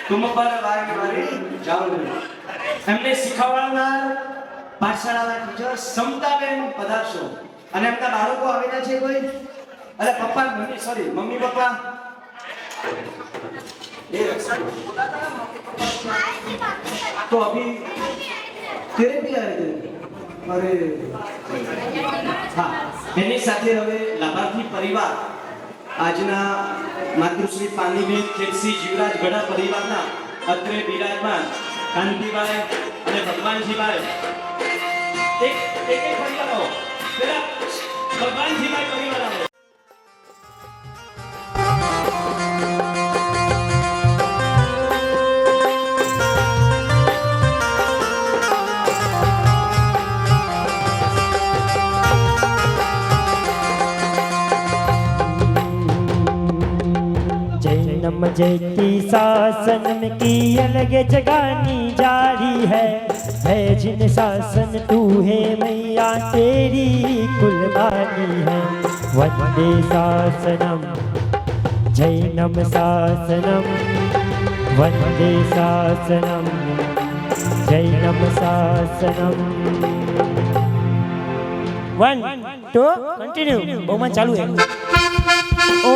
તુમ પર વારી વારી જાઓ રે. એમને શીખવાડનાર પાઠશાળાના ટીચર સમતાબેન પધારશો. અને એમના બાળકો આવેલા છે કોઈ? અરે પપ્પા મમ્મી સોરી મમ્મી પપ્પા तो अभी तेरे भी आए थे अरे हाँ એની સાથે હવે લાભાર્થી પરિવાર આજના માતૃશ્રી પાનીબેન ખેડસી જીવરાજ ગઢા પરિવારના અત્રે બિરાજમાન કાંતિભાઈ અને ભગવાનજીભાઈ એક પરિવાર આવો પેલા ભગવાનજીભાઈ પરિવાર આવો. जैनम जयती शासन में की अलग जगानी जारी है जिन शासन तू है मैया तेरी कुर्बानी है वंदे शासनम जैनम शासनम वंदे शासनम जैनम शासनम 1 2 कंटिन्यू बहुमान चालू है ओ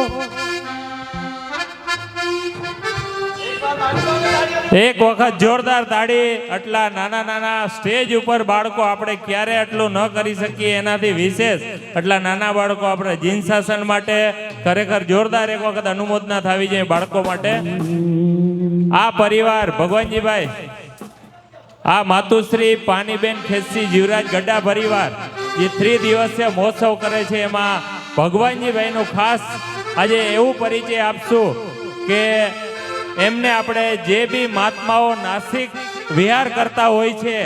એક વખત જોરદાર તાળી. આટલા નાના નાના સ્ટેજ ઉપર બાળકો આપણે ક્યારે આટલું ન કરી શકીએ એનાથી વિશેષ આટલા નાના બાળકો આપણે જીનશાસન માટે ખરેખર જોરદાર એક વખત અનુમોદના થવી જોઈએ બાળકો માટે. આ પરિવાર ભગવાનજીભાઈ, આ માતુશ્રી પાનીબેન ખેસી જીવરાજ ગઢા પરિવાર જે 3 દિવસીય મહોત્સવ કરે છે એમાં ભગવાનજીભાઈનું ખાસ આજે એવું પરિચય આપશું કે એમને આપણે જે બી મહાત્માઓ નાસિક વિહાર કરતા હોય છે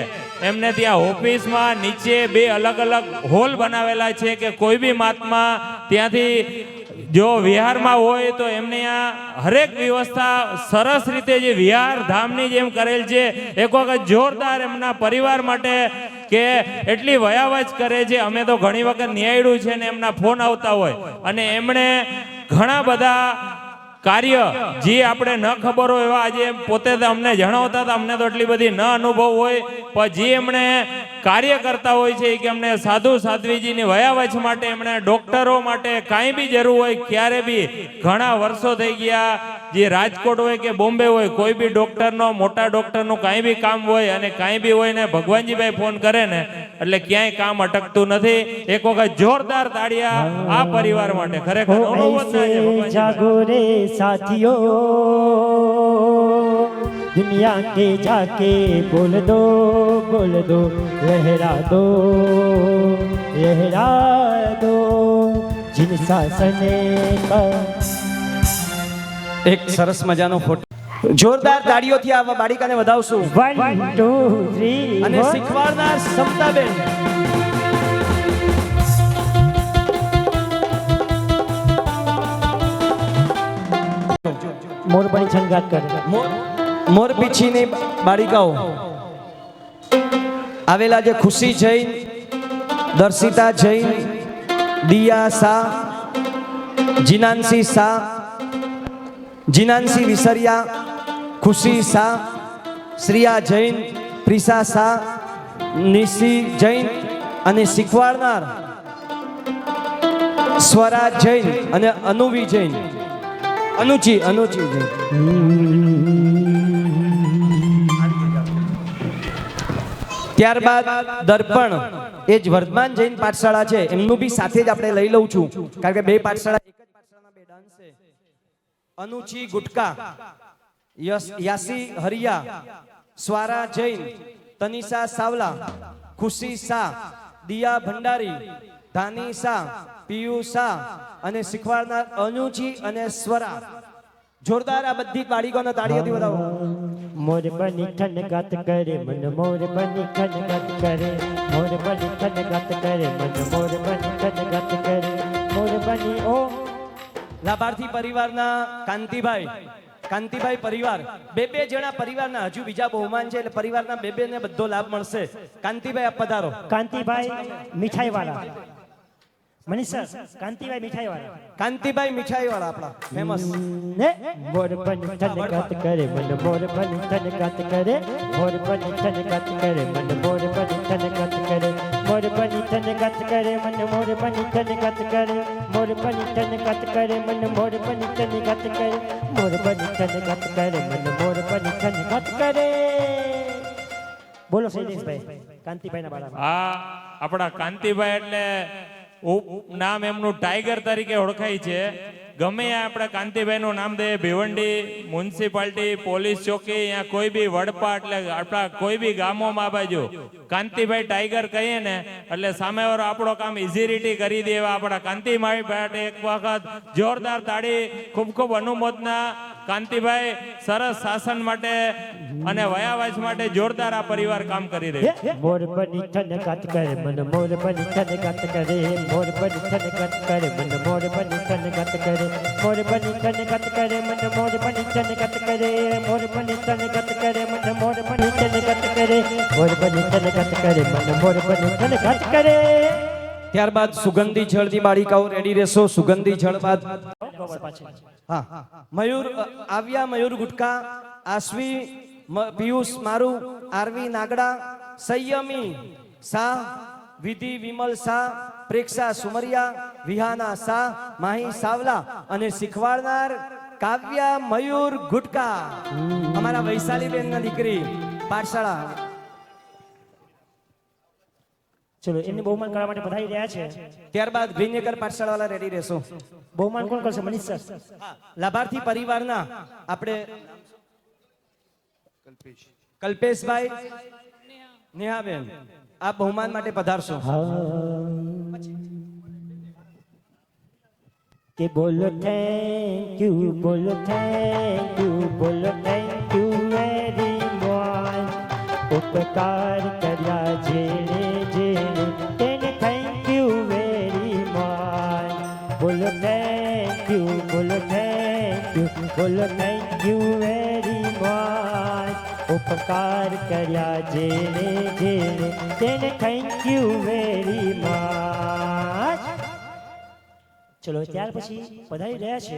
એમને ત્યાં ઓફિસમાં નીચે 2 અલગ અલગ હોલ બનાવેલા છે કે કોઈ બી મહાત્મા ત્યાંથી જો વિહારમાં હોય તો એમને ત્યાં હરેક વ્યવસ્થા સરસ રીતે જે વિહાર ધામની જેમ કરેલ છે. એક વખત જોરદાર એમના પરિવાર માટે કે એટલી વયાવચ કરે છે. અમે તો ઘણી વખત નિહાળ્યું છે ને એમના ફોન આવતા હોય અને એમણે ઘણા બધા કાર્ય જે આપણે ન ખબર હોય એવા આજે પોતે અમને જણાવતા હતા. અમને તો એટલી બધી ન અનુભવ હોય પણ જે એમણે કાર્ય કરતા હોય છે કે અમને સાધુ સાધ્વીજીની વયાવચ માટે એમણે ડોક્ટરો માટે કાંઈ બી જરૂર હોય ક્યારે બી ઘણા વર્ષો થઈ ગયા જે રાજકોટ હોય કે બોમ્બે હોય કોઈ બી ડોક્ટરનો મોટા ડોક્ટરનું કાંઈ બી કામ હોય અને કાંઈ બી હોય ને ભગવાનજીભાઈ ફોન કરે ને એટલે ક્યાંય કામ અટકતું નથી. એક વખત જોરદાર તાળીયા આ પરિવાર માટે ખરેખર અનુમોદના છે ભગવાનજી. जागो रे साथियों, दुनिया के जाके बोल दो, लहरा दो, जिन शासन का. એક સરસ મજાનો ફોટો જોરદાર તાળીઓથી આ બાળિકાને વધાવશું. 1 2 3 અને શીખવાડનાર સમતાબેન. મોરબણી છંગાત કરે. મોર પીછીની બાળિકાઓ આવેલા છે ખુશી જૈન, દર્શિતા જૈન, દિયા શાહ, જીનાંશી શાહ, જીનાંશી વિસરિયા, ખુશી શાહ, શ્રિયા જૈન, પ્રિસા શાહ, નિશી જૈન અને શીખવાડનાર સ્વરા જૈન અને અનુવી જૈન, અનુચી જૈન. ત્યારબાદ દર્પણ એ જ વર્ધમાન જૈન પાઠશાળા છે એમનું બી સાથે જ આપણે લઈ લઉં છું કારણ કે 2 પાઠશાળા એક જ પાઠશાળાના 2 ડાન્સ છે. અનુચી ગુટકા, યાસી હરિયા, સ્વારા જૈન, તનિષા સાવલા, ખુશી શાહ, દિયા ભંડારી, ધાની શાહ, પિયુ શાહ અને શીખવાડનાર અનુચી અને સ્વરા. જોરદાર આ બધી બાળીકોના તાળીઓથી વધાવો. મોર બની ઠન ગાત કરે મન, મોર બની ઠન ગાત કરે, મોર બની ઠન ગાત કરે મન, મોર બની ઠન ગાત કરે, મોર બની ઓ. લાભાર્થી પરિવારના કાંતિભાઈ પરિવાર 2 જણા પરિવારના હજુ બીજા બહુમાન છે એટલે પરિવારના 2 ને બધો લાભ મળશે. કાંતિભાઈ આપ પધારો. કાંતિભાઈ મીઠાઈ વાળા. મનીષ સર, કાંતિભાઈ મીઠાઈ વાળા. કાંતિભાઈ મીઠાઈ વાળા આપણા ફેમસ. મોર બની ઠન ગાત કરે મન, મોર બની ઠન ગાત કરે, મોર બની ઠન ગાત કરે મન, મોર બની ઠન ગાત કરે, મોર બની ઠન ગાત કરે મન, મોર બની ઠન ગાત કરે, મોર બની ઠન ગાત કરે મન, મોર બની ઠન ગાત કરે, મોર બની ઠન ગાત કરે મન, મોર બની ઠન ગાત કરે. બોલો શૈલેષભાઈ, કાંતિભાઈના બાળા. આ આપણા કાંતિભાઈ એટલે નામ એમનું ટાઈગર તરીકે ઓળખાય છે. ગમે આપણે કાંતિભાઈ નું નામ દે, ભિવંડી મ્યુનિસિપાલિટી, પોલીસ ચોકી, અહીંયા કોઈ બી વડપા એટલે આપણા કોઈ બી ગામોમાં આ બાજુ કાંતિભાઈ ટાઈગર કહીએ ને એટલે સામેવાળો આપણો કામ ઇઝીરીટી કરી દે એવા આપણા કાંતિભાઈ માટે એક વખત જોરદાર તાળી. ખૂબ ખૂબ અનુમોદના. કાંતિભાઈ સરસ શાસન માટે અને વયાવાસ માટે જોરદાર આ પરિવાર કામ કરી રહ્યો છે. મોર બની ઠન ગાત કરે મન, મોર બની ઠન ગાત કરે, મોર બની ઠન ગાત કરે મન, મોર બની ઠન ગાત કરે, મોર બની ઠન ગાત કરે મન, મોર બની ઠન ગાત કરે, મોર બની ઠન ગાત કરે મન, મોર બની ઠન ગાત કરે, મોર બની ઠન ગાત કરે મન, મોર બની ઠન ગાત કરે. ત્યારબાદ સુગંધી જળની બાળિકાઓ રેડી રહેશો. સુગંધી જળ બાદ હા મયુર આવ્યા, મયુર ગુટકા, આશ્વી, પિયુષ મારુ, આરવી નાગડા, સંયમી શાહ, વિધિ વિમલ શાહ, પ્રેક્ષા સુમરિયા, વિહાના શાહ, માહી સાવલા અને શીખવાડનાર કાવ્યા મયુર ગુટકા અમારા વૈશાલી બેન ના દીકરી પાઠશાળા. ચલો એમની બહુમાન કરવા માટે પધારી રહ્યા છે. ત્યારબાદ ગ્રીનનગર પાઠશાળા વાળા રેડી રહેશો. બહુમાન કોણ કરશે? મનીષ સર. લાભાર્થી પરિવારના આપણે કલ્પેશભાઈ નેહાબેન આ બહુમાન માટે પધારશો. કે બોલો થેન્ક યુ, બોલો થેન્ક યુ, બોલો થેન્ક યુ વેરી મચ. ઉપકાર કર્યા જેણે જેણે તેને થેન્ક યુ વેરી મચ. બોલો થેન્ક યુ, બોલો થેન્ક યુ, બોલો થેન્ક યુ વેરી મચ. ઉપકાર કર્યા જેણે જેણે તેને થેન્ક યુ વેરી મચ. ચલો ત્યાર પછી પધારી રહ્યા છે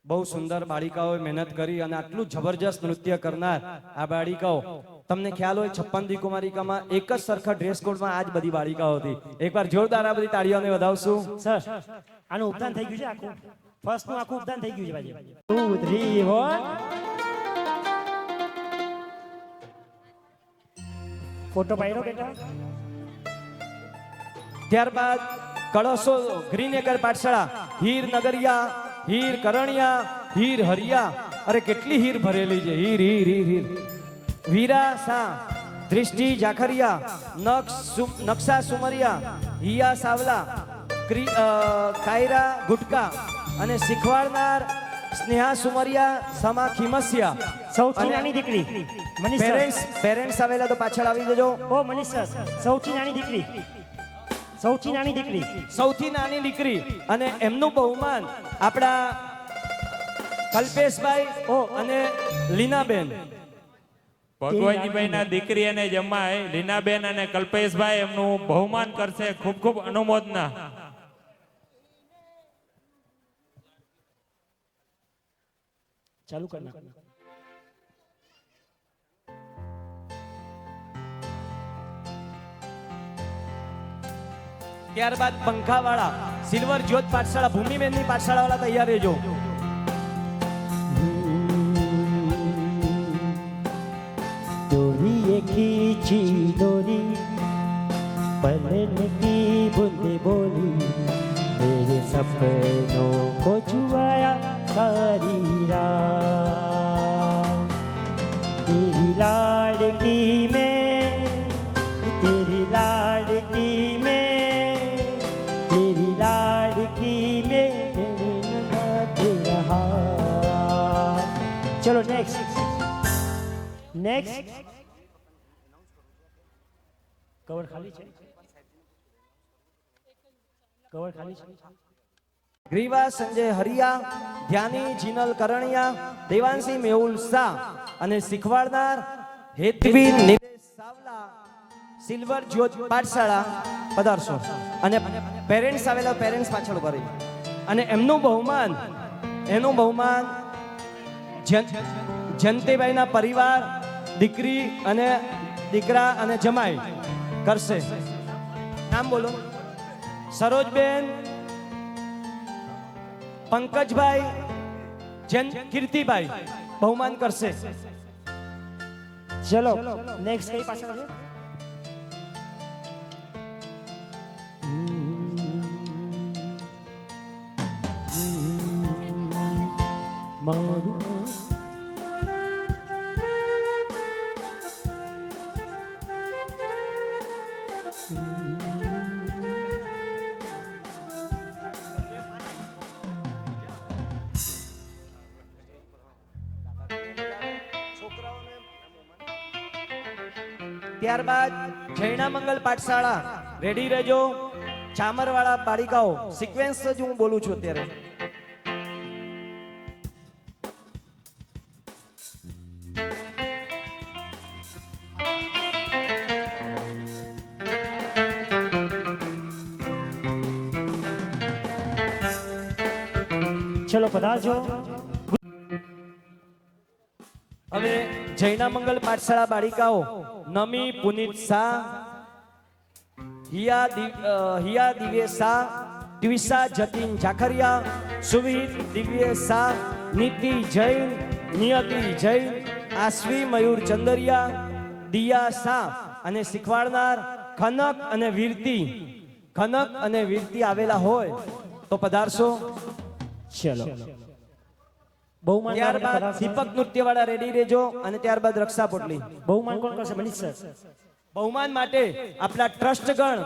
બહુ સુંદર બાળિકાઓએ મહેનત કરી અને આટલું જબરજસ્ત નૃત્ય કરનાર આ બાળિકાઓ. તમને ખ્યાલ હોય 56 કુમારિકામાં એક જ સરખા ડ્રેસ કોડમાં આજ બધી બાળિકાઓ હતી. એકવાર જોરદાર આ બધી તાળીઓને વધાવશું. સર આનું ઉપદાન થઈ ગયું છે. આખું ફર્સ્ટ નું આખું ઉપદાન થઈ ગયું છે ભાઈ. 2 3 1 ફોટો પાડ્યો બેટા. ત્યારબાદ કળશો ગ્રીનનગર પાઠશાળા હીર નગરિયા, હીર કરણિયા, હીર હરિયા. અરે કેટલી હીર ભરેલી છે. હીર હીર હીર હીર. વીરા સા, દૃષ્ટિ જાખરિયા, નકશા સુમરિયા, હિયા સાવલા, કાયરા ગુટકા અને શીખવાડનાર સ્નેહા સુમરિયા, સમા ખીમસિયા. સૌથી નાની દીકરી મનીષ સર. પેરેન્ટ્સ આવેલા તો પાછળ આવી જજો. ઓ મનીષ સર, સૌથી નાની દીકરી, સૌથી નાની દીકરી, સૌથી નાની દીકરી અને એમનું બહુમાન આપણા કલ્પેશભાઈ અને લીનાબેન. ભગવાનજીભાઈ ના દીકરી અને જમાઈ લીનાબેન અને કલ્પેશભાઈ એમનું બહુમાન કરશે. ખૂબ ખૂબ અનુમોદના. ચાલુ કર નાખ. ત્યારબાદ પંખાવાળા સિલ્વર જ્યોત પાઠશાળા ભૂમિબેનની પાઠશાળા વાળા તૈયાર રહેજો. डोरी ये खींची डोरी पलन की बूंदे बोली मेरे सपनों को छुआया सारी रात. तेरी लाडकी में, तेरी लाडकी में, तेरी लाडकी में तेरा हाथ. चलो नेक्स्ट નેક્સ્ટ. કવર ખાલી છે, કવર ખાલી છે. ગ્રીવા સંજય હરિયા, ધ્યાની જીનલ કરણિયા, દેવાંશી મેહુલ શાહ અને શીખવાડનાર હેતવી નિલેશ સાવલા સિલ્વર જ્યોત પાઠશાળા પધારશો. અને પેરેન્ટ્સ આવેલા પેરેન્ટ્સ પાછળ કરી અને એનું બહુમાન જયંતિભાઈના પરિવાર, દીકરી અને દીકરા અને જમાઈ કરશે. નામ બોલો. સરોજબેન, પંકજભાઈ, કીર્તિભાઈ બહુમાન કરશે. ચલો નેક્સ્ટ કઈ પાછળ છે? મારું ત્યારબાદ જૈના મંગલ પાઠશાળા રેડી રહેજો. ચામરવાળા બાળિકાઓ સિક્વેન્સ જ હું બોલું છું અત્યારે. ચલો પધારજો. હવે જૈના મંગલ પાઠશાળા બાળિકાઓ નમી, પુનિત શાહ, હિયા દિવ્ય શાહ, ટ્વિસા જતીન જાખરિયા, સુવિહિત દિવ્ય શાહ, નીતિ જૈન, નિયતિ જૈન, આશ્વી મયુર ચંદરિયા, દિયા શાહ અને શીખવાડનાર ખનક અને વીરતી આવેલા હોય તો પધારશો. ચલો બહુમાન ત્યારબાદ દીપક નૃત્ય વાળા રેડી રહેજો અને ત્યારબાદ રક્ષા પોટલી. બહુમાન કોણ કરશે? મનીષ સર. બહુમાન માટે આપણા ટ્રસ્ટગણ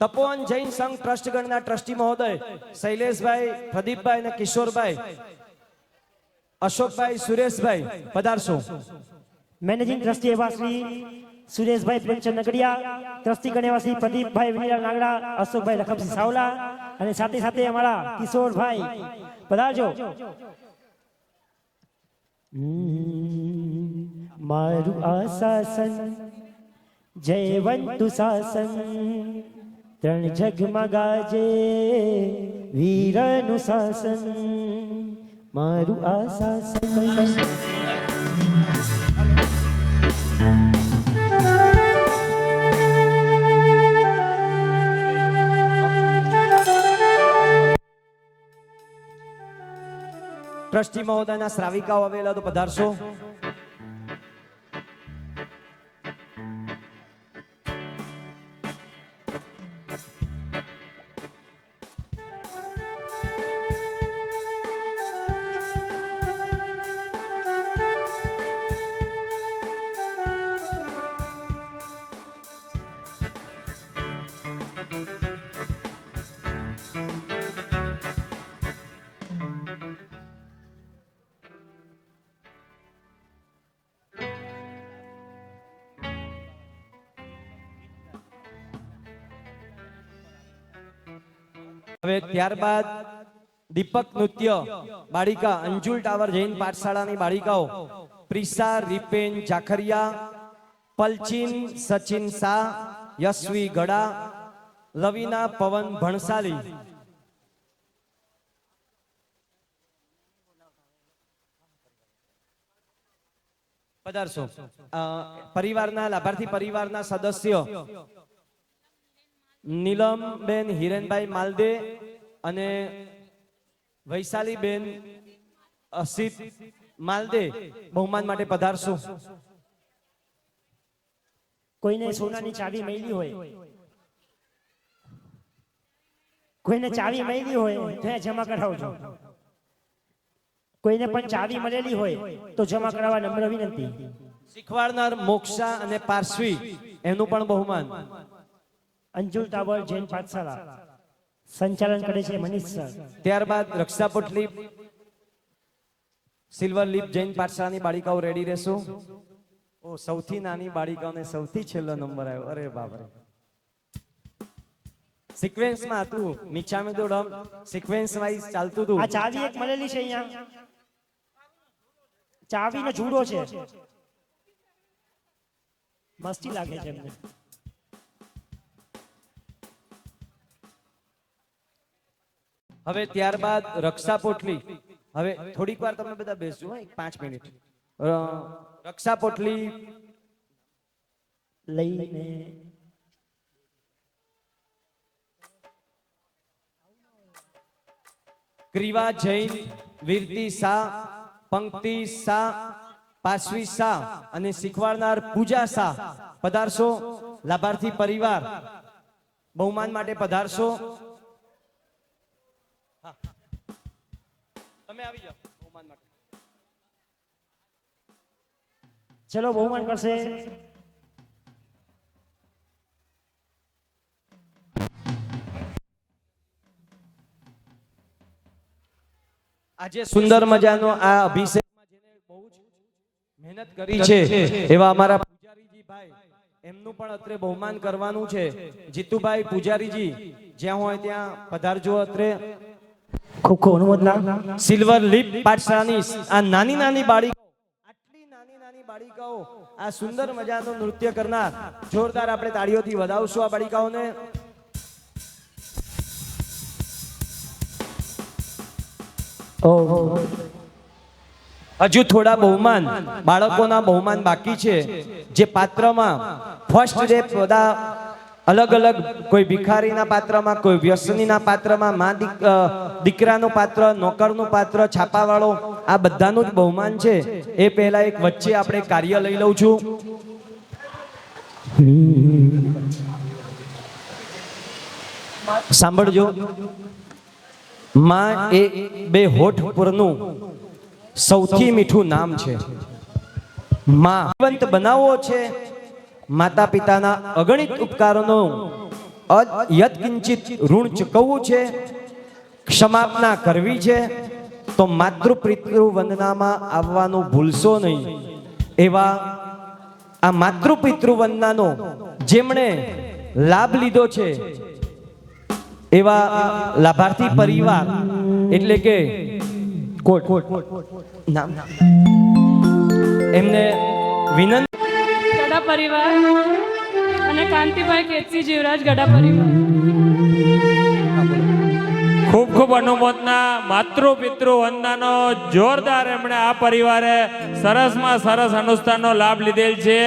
તપોવન જૈન સંઘ ટ્રસ્ટગણના ટ્રસ્ટી મહોદય શૈલેષભાઈ, પ્રદીપભાઈ અને કિશોરભાઈ, અશોકભાઈ, સુરેશભાઈ પધારશો. મેનેજિંગ ટ્રસ્ટી એવા શ્રી સુરેશભાઈ પ્રેમચંદ નગડિયા, ટ્રસ્ટી ગણ એવા શ્રી પ્રદીપભાઈ વિનીલાલ નાગડા, અશોકભાઈ લખમસિંહ સાવલા અને સાથે સાથે અમારા કિશોરભાઈ પધારજો. મારું આશાસન જયવંતુ શાસન, ત્રણ જગમાં ગાજે વીરનું શાસન. મારું આશાસન. ટ્રસ્ટી મહોદયના શ્રાવિકાઓ આવેલા તો પધારશો. હવે ત્યારબાદ દીપક નૃત્ય બાળિકા અંજુલ ટાવર જૈન પાઠશાળાની બાળિકાઓ પ્રિસા રીપેન જાખરિયા, પલચીન સચિન શાહ, યશવી ગડા, લવિના પવન ભણસાલી પધારશો. પરિવારના લાભાર્થી પરિવારના સદસ્ય નીલમબેન હિરેનભાઈ માલદે અને વૈશાલીબેન અસિત માલદે બહુમાન માટે પધારશો. કોઈને સોનાની ચાવી મળી હોય, કોઈને ચાવી મળી હોય તો જમા કરાવજો. કોઈને પણ ચાવી મળેલી હોય તો જમા કરાવવા નમ્ર વિનંતી. શીખવાડનાર મોક્ષા અને પાર્શ્વી એનું પણ બહુમાન. અંજુલ ટાવર જૈન પાઠશાળા સંચાલન કરે છે મનીષ સર. ત્યારબાદ રક્ષા પોટલી સિલ્વર લીપ જૈન પાઠશાળાની બાળિકાઓ રેડી રહેશો. ઓ સૌથી નાની બાળિકાઓને સૌથી છેલ્લો નંબર આવ્યો. અરે બાપરે, સિક્વેન્સમાં હતું, નીચામે તો ડમ સિક્વેન્સ વાઇઝ ચાલતું હતું. આ ચાવી એક મળેલી છે અહીંયા, ચાવીનો જુડો છે, મસ્તી લાગે છે એમને. હવે ત્યારબાદ રક્ષા પોટલી. હવે થોડીક વાર તમે બધા બેસજો, 5 મિનિટ. રક્ષા પોટલી લઈને ગ્રીવા જૈન, વીરતી શાહ, પંક્તિ શાહ, પાશ્વી શાહ અને શીખવાડનાર પૂજા શાહ પધારશો. લાભાર્થી પરિવાર બહુમાન માટે પધારશો. તમે આવી જાઓ બહુમાન માટે. ચલો બહુમાન કરશે આજે સુંદર મજાનો આ અભિષેકમાં જેને બહુ જ મહેનત કરી છે એવા અમારા પૂજારીજી ભાઈ, એમનું પણ અત્રે બહુમાન કરવાનું છે. જીતુભાઈ પૂજારીજી જ્યાં હોય ત્યાં પધારજો. અત્રે ખૂબ ખૂબ અનુમોદના. સિલ્વર લીપ પાઠશાળાની આ નાની નાની બાળીઓ, આટલી નાની નાની બાળિકાઓ આ સુંદર મજાનું નૃત્ય કરનાર, જોરદાર આપણે તાળીઓથી વધાવશું આ બાળિકાઓને. હજુ થોડા બહુમાન બાળકોના બહુમાન બાકી છે. જે પાત્રમાં ફર્સ્ટ ડે બધા અલગ અલગ કોઈ ભિખારીના પાત્રમાં, કોઈ વ્યસનીના પાત્રમાં, દીકરાનું પાત્ર, નોકરનું પાત્ર, છાપાવાળો, આ બધાનું જ બહુમાન છે. એ પહેલા એક વચ્ચે આપણે કાર્ય લઈ લઉં છું. સાંભળજો. માં એ બે હોઠ પરનું સૌથી મીઠું નામ છે. માં જીવંત બનાવવો છે, માતા પિતાના અગણિત ઉપકારોનો યત્કિંચિત ઋણ ચૂકવવું છે, ક્ષમાપના કરવી છે, તો માતૃ પિતૃ વંદનામાં આવવાનું ભૂલશો નહીં. એવા આ માતૃ પિતૃ વંદનાનો જેમણે લાભ લીધો છે એવા લાભાર્થી પરિવાર એટલે કે નામ એમને વિનંતી. ગડા પરિવાર અને કાંતિભાઈ કેતસી જીવરાજ ગડા પરિવાર. ખૂબ ખૂબ અનુમોદના. માતૃ પિતૃ વંદનાનો જોરદાર એમણે આ પરિવારે સરસમાં સરસ અનુષ્ઠાનનો લાભ લીધેલ છે.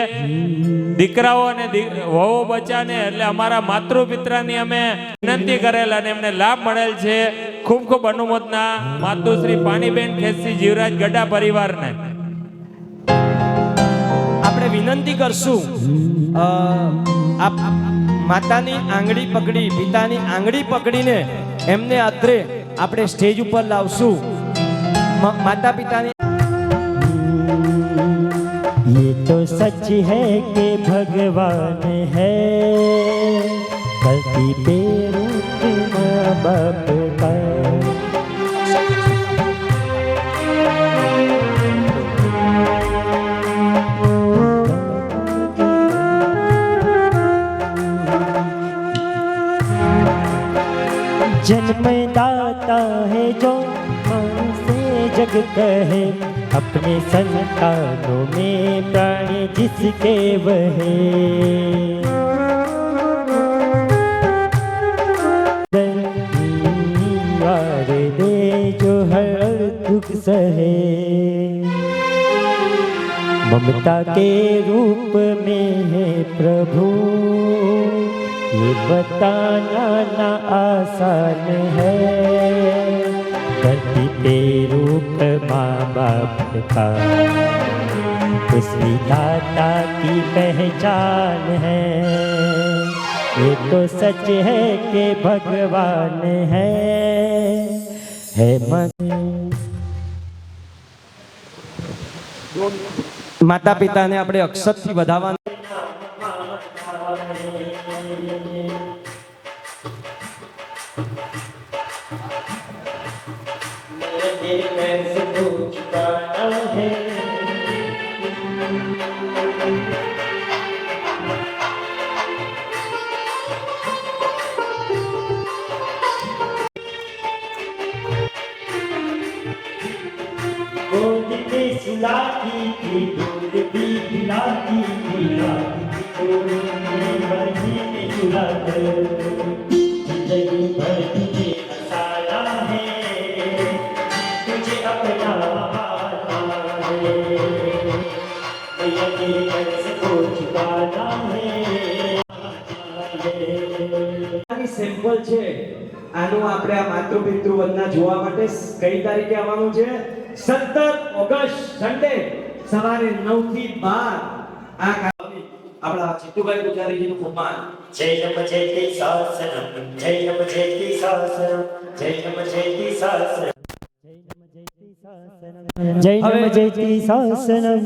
દીકરાઓ અને વહુ બચ્ચાને એટલે અમારા માતૃ પિત્રની અમે વિનંતી કરેલ અને એમને લાભ મળેલ છે. ખૂબ ખૂબ અનુમોદના માતુશ્રી પાણીબેન ખેતસી જીવરાજ ગડા પરિવારને. આપણે વિનંતી કરશું, માતાની આંગળી પકડી, પિતાની આંગળી પકડીને એમને અત્રે આપણે સ્ટેજ ઉપર લાવશું. માતા પિતાની ये तो सच है कि भगवान है, गलती पे रूठ माँ बाप का. जन्मदाता है जो मन से जग कहे, अपने संतानों में प्राण जिसके वहे. यार दे जो हर दुख सहे, ममता के रूप में है प्रभु, ये बताना ना आसान है. धरती पे रूप माँ बाप का, उसकी दाता की पहचान है. ये तो सच है कि भगवान है मन. માતા પિતાને આપણે અક્ષતથી વધાવવાનું. सुलाती थी दूध भी पिलाती थी, बरसीने चुला कर जिंदगी भर तुझे हंसाया है, तुझे अपना है, मैया तेरे कर्ज को चुकाना है. સિમ્પલ છે. આનું આપણે આ માતૃ પિતૃ વંદના જોવા માટે કઈ તારીખે આવવાનું છે? 17 ઓગસ્ટ સન્ડે સવારે 9 થી 12. આ આપણા ચિત્તુભાઈ પૂજારીજીનું બહુમાન. जय नम जयति शासनम, जय नम जयति शासनम, जय नम जयति शासनम, जय नम जयति शासनम.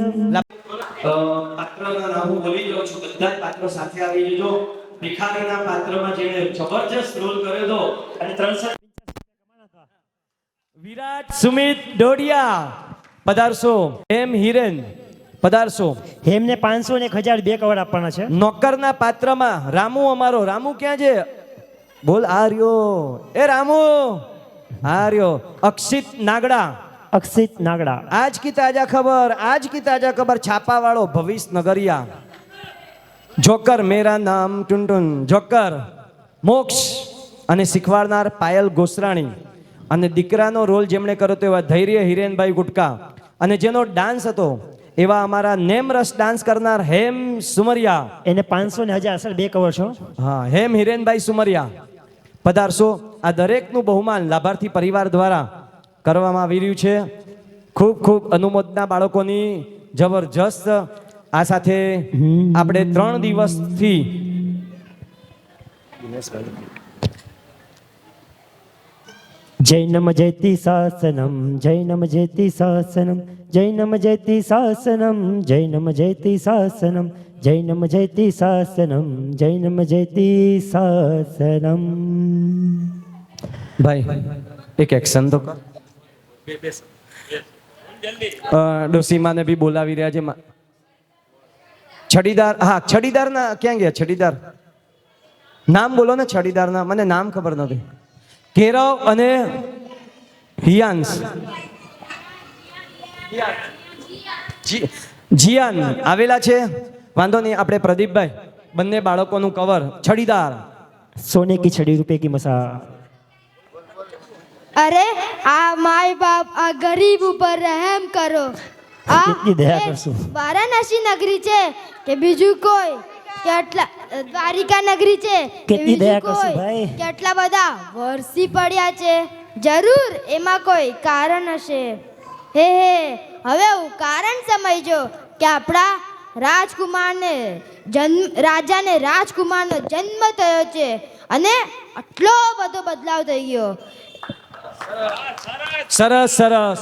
પાત્રના નામ હું બોલી રહ્યો છું, બધા જ પાત્રો સાથે આવી જજો. ભિખારીના પાત્રમાં જેણે જબરજસ્ત રોલ કર્યો અને 300 વિરાટ સુમિત ડોડિયા પધારશો. એમ હિરેન પધારશો. એમને 500 ને 1000 બે કવર આપવાના છે. નોકરના પાત્રમાં રામુ, અમારો રામુ ક્યાં છે? બોલ. આ રહ્યો. એ રામુ આ રહ્યો. અક્ષિત નાગડા. अक्षित नागड़ा. आज की ताजा खबर छापा वालों भविष्य नगरिया. जोकर मेरा नाम टुनटुन. जोकर मोक्ष અને શીખવાડનાર પાયલ ગોસરાણી અને દીકરાનો રોલ જેમણે કર્યો તો એવા ધૈર્ય હિરેનભાઈ ગુટકા અને જેનો ડાન્સ હતો એવા અમારા નેમરસ ડાન્સ કરનાર હેમ સુમરિયા, એને 500 ને 1000 અસલ 2 કવર છો. હા હેમ હિરેનભાઈ સુમરિયા પધારશો. આ દરેકનું બહુમાન લાભાર્થી પરિવાર દ્વારા કરવામાં આવી રહ્યું છે. ખૂબ ખૂબ અનુમોદના બાળકોની જબરજસ્ત. આ સાથે આપણે 3 દિવસથી જૈનમ જયતિ શાસનમ જૈનમ જયતિ શાસનમ જૈનમ જયતિ શાસનમ જૈનમ જયતિ શાસનમ જૈનમ જયતિ શાસનમ જૈનમ જયતિ શાસનમ. ભાઈ એક એક્શન તો કર. ડોસીમાને બી બોલાવી રહ્યા છે. છડીદાર, હા છડીદાર ના ક્યાં ગયા? છડીદાર નામ બોલો ને. છડીદાર ના મને નામ ખબર નથી. કેરવ અને હિયાન્સ, જીયાન આવેલા છે. વાંધો નહીં, આપણે પ્રદીપભાઈ બંને બાળકોનું કવર. છડીદાર सोने की छड़ी रुपए की मसा. અરે આ માય બાપ આ ગરીબ ઉપર રહેમ કરો. આ કેટલી દયા કરશું. વારાણસી નગરી છે કે બીજું કોઈ? કેટલા દ્વારિકા નગરી છે કે કેટલી બીજું દયા કરશું કોઈ? ભાઈ. કેટલા બધા વરસી પડ્યા છે. જરૂર એમાં કોઈ કારણ હશે. હે હે હવે હું કારણ સમજજો કે આપણા રાજકુમારને રાજાને રાજકુમારનો જન્મ થયો છે અને આટલો બધો બદલાવ થઈ ગયો. સરસ સરસ.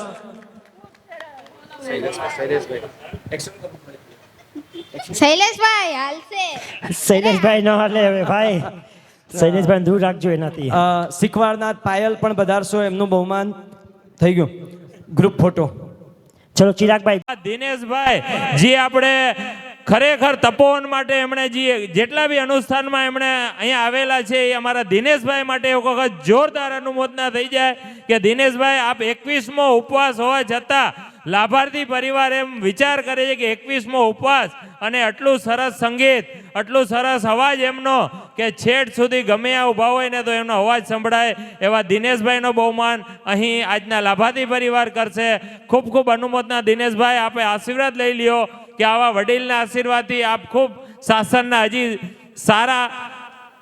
શૈલેષભાઈ હાલશે. શૈલેષભાઈ ન હાલે હવે ભાઈ. શૈલેષભાઈ દૂર રાખજો એનાથી. શીખવાડનાર પાયલ પણ પધારશો. એમનું બહુમાન થઈ ગયું. Group photo. ચલો ચિરાગભાઈ. દિનેશભાઈ જે આપણે ખરેખર તપોવન માટે એમણે જેટલા બી અનુષ્ઠાનમાં એમણે અહીંયા આવેલા છે એ અમારા દિનેશભાઈ માટે એક વખત જોરદાર અનુમોદના થઈ જાય કે દિનેશભાઈ આપ 21મો ઉપવાસ હોવા છતાં લાભાર્થી પરિવાર એમ વિચાર કરે છે કે 21મો ઉપવાસ અને આટલું સરસ સંગીત, આટલું સરસ અવાજ એમનો કે છેડ સુધી ગમે આ ઊભા હોય ને તો એમનો અવાજ સંભળાય એવા દિનેશભાઈનો બહુમાન અહીં આજના લાભાર્થી પરિવાર કરશે. ખૂબ ખૂબ અનુમોદના દિનેશભાઈ, આપે આશીર્વાદ લઈ લ્યો કે આવા વડીલના આશીર્વાદથી આપ ખૂબ શાસનના હજી સારા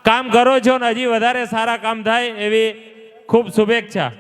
કામ કરો છો ને હજી વધારે સારા કામ થાય એવી ખૂબ શુભેચ્છા.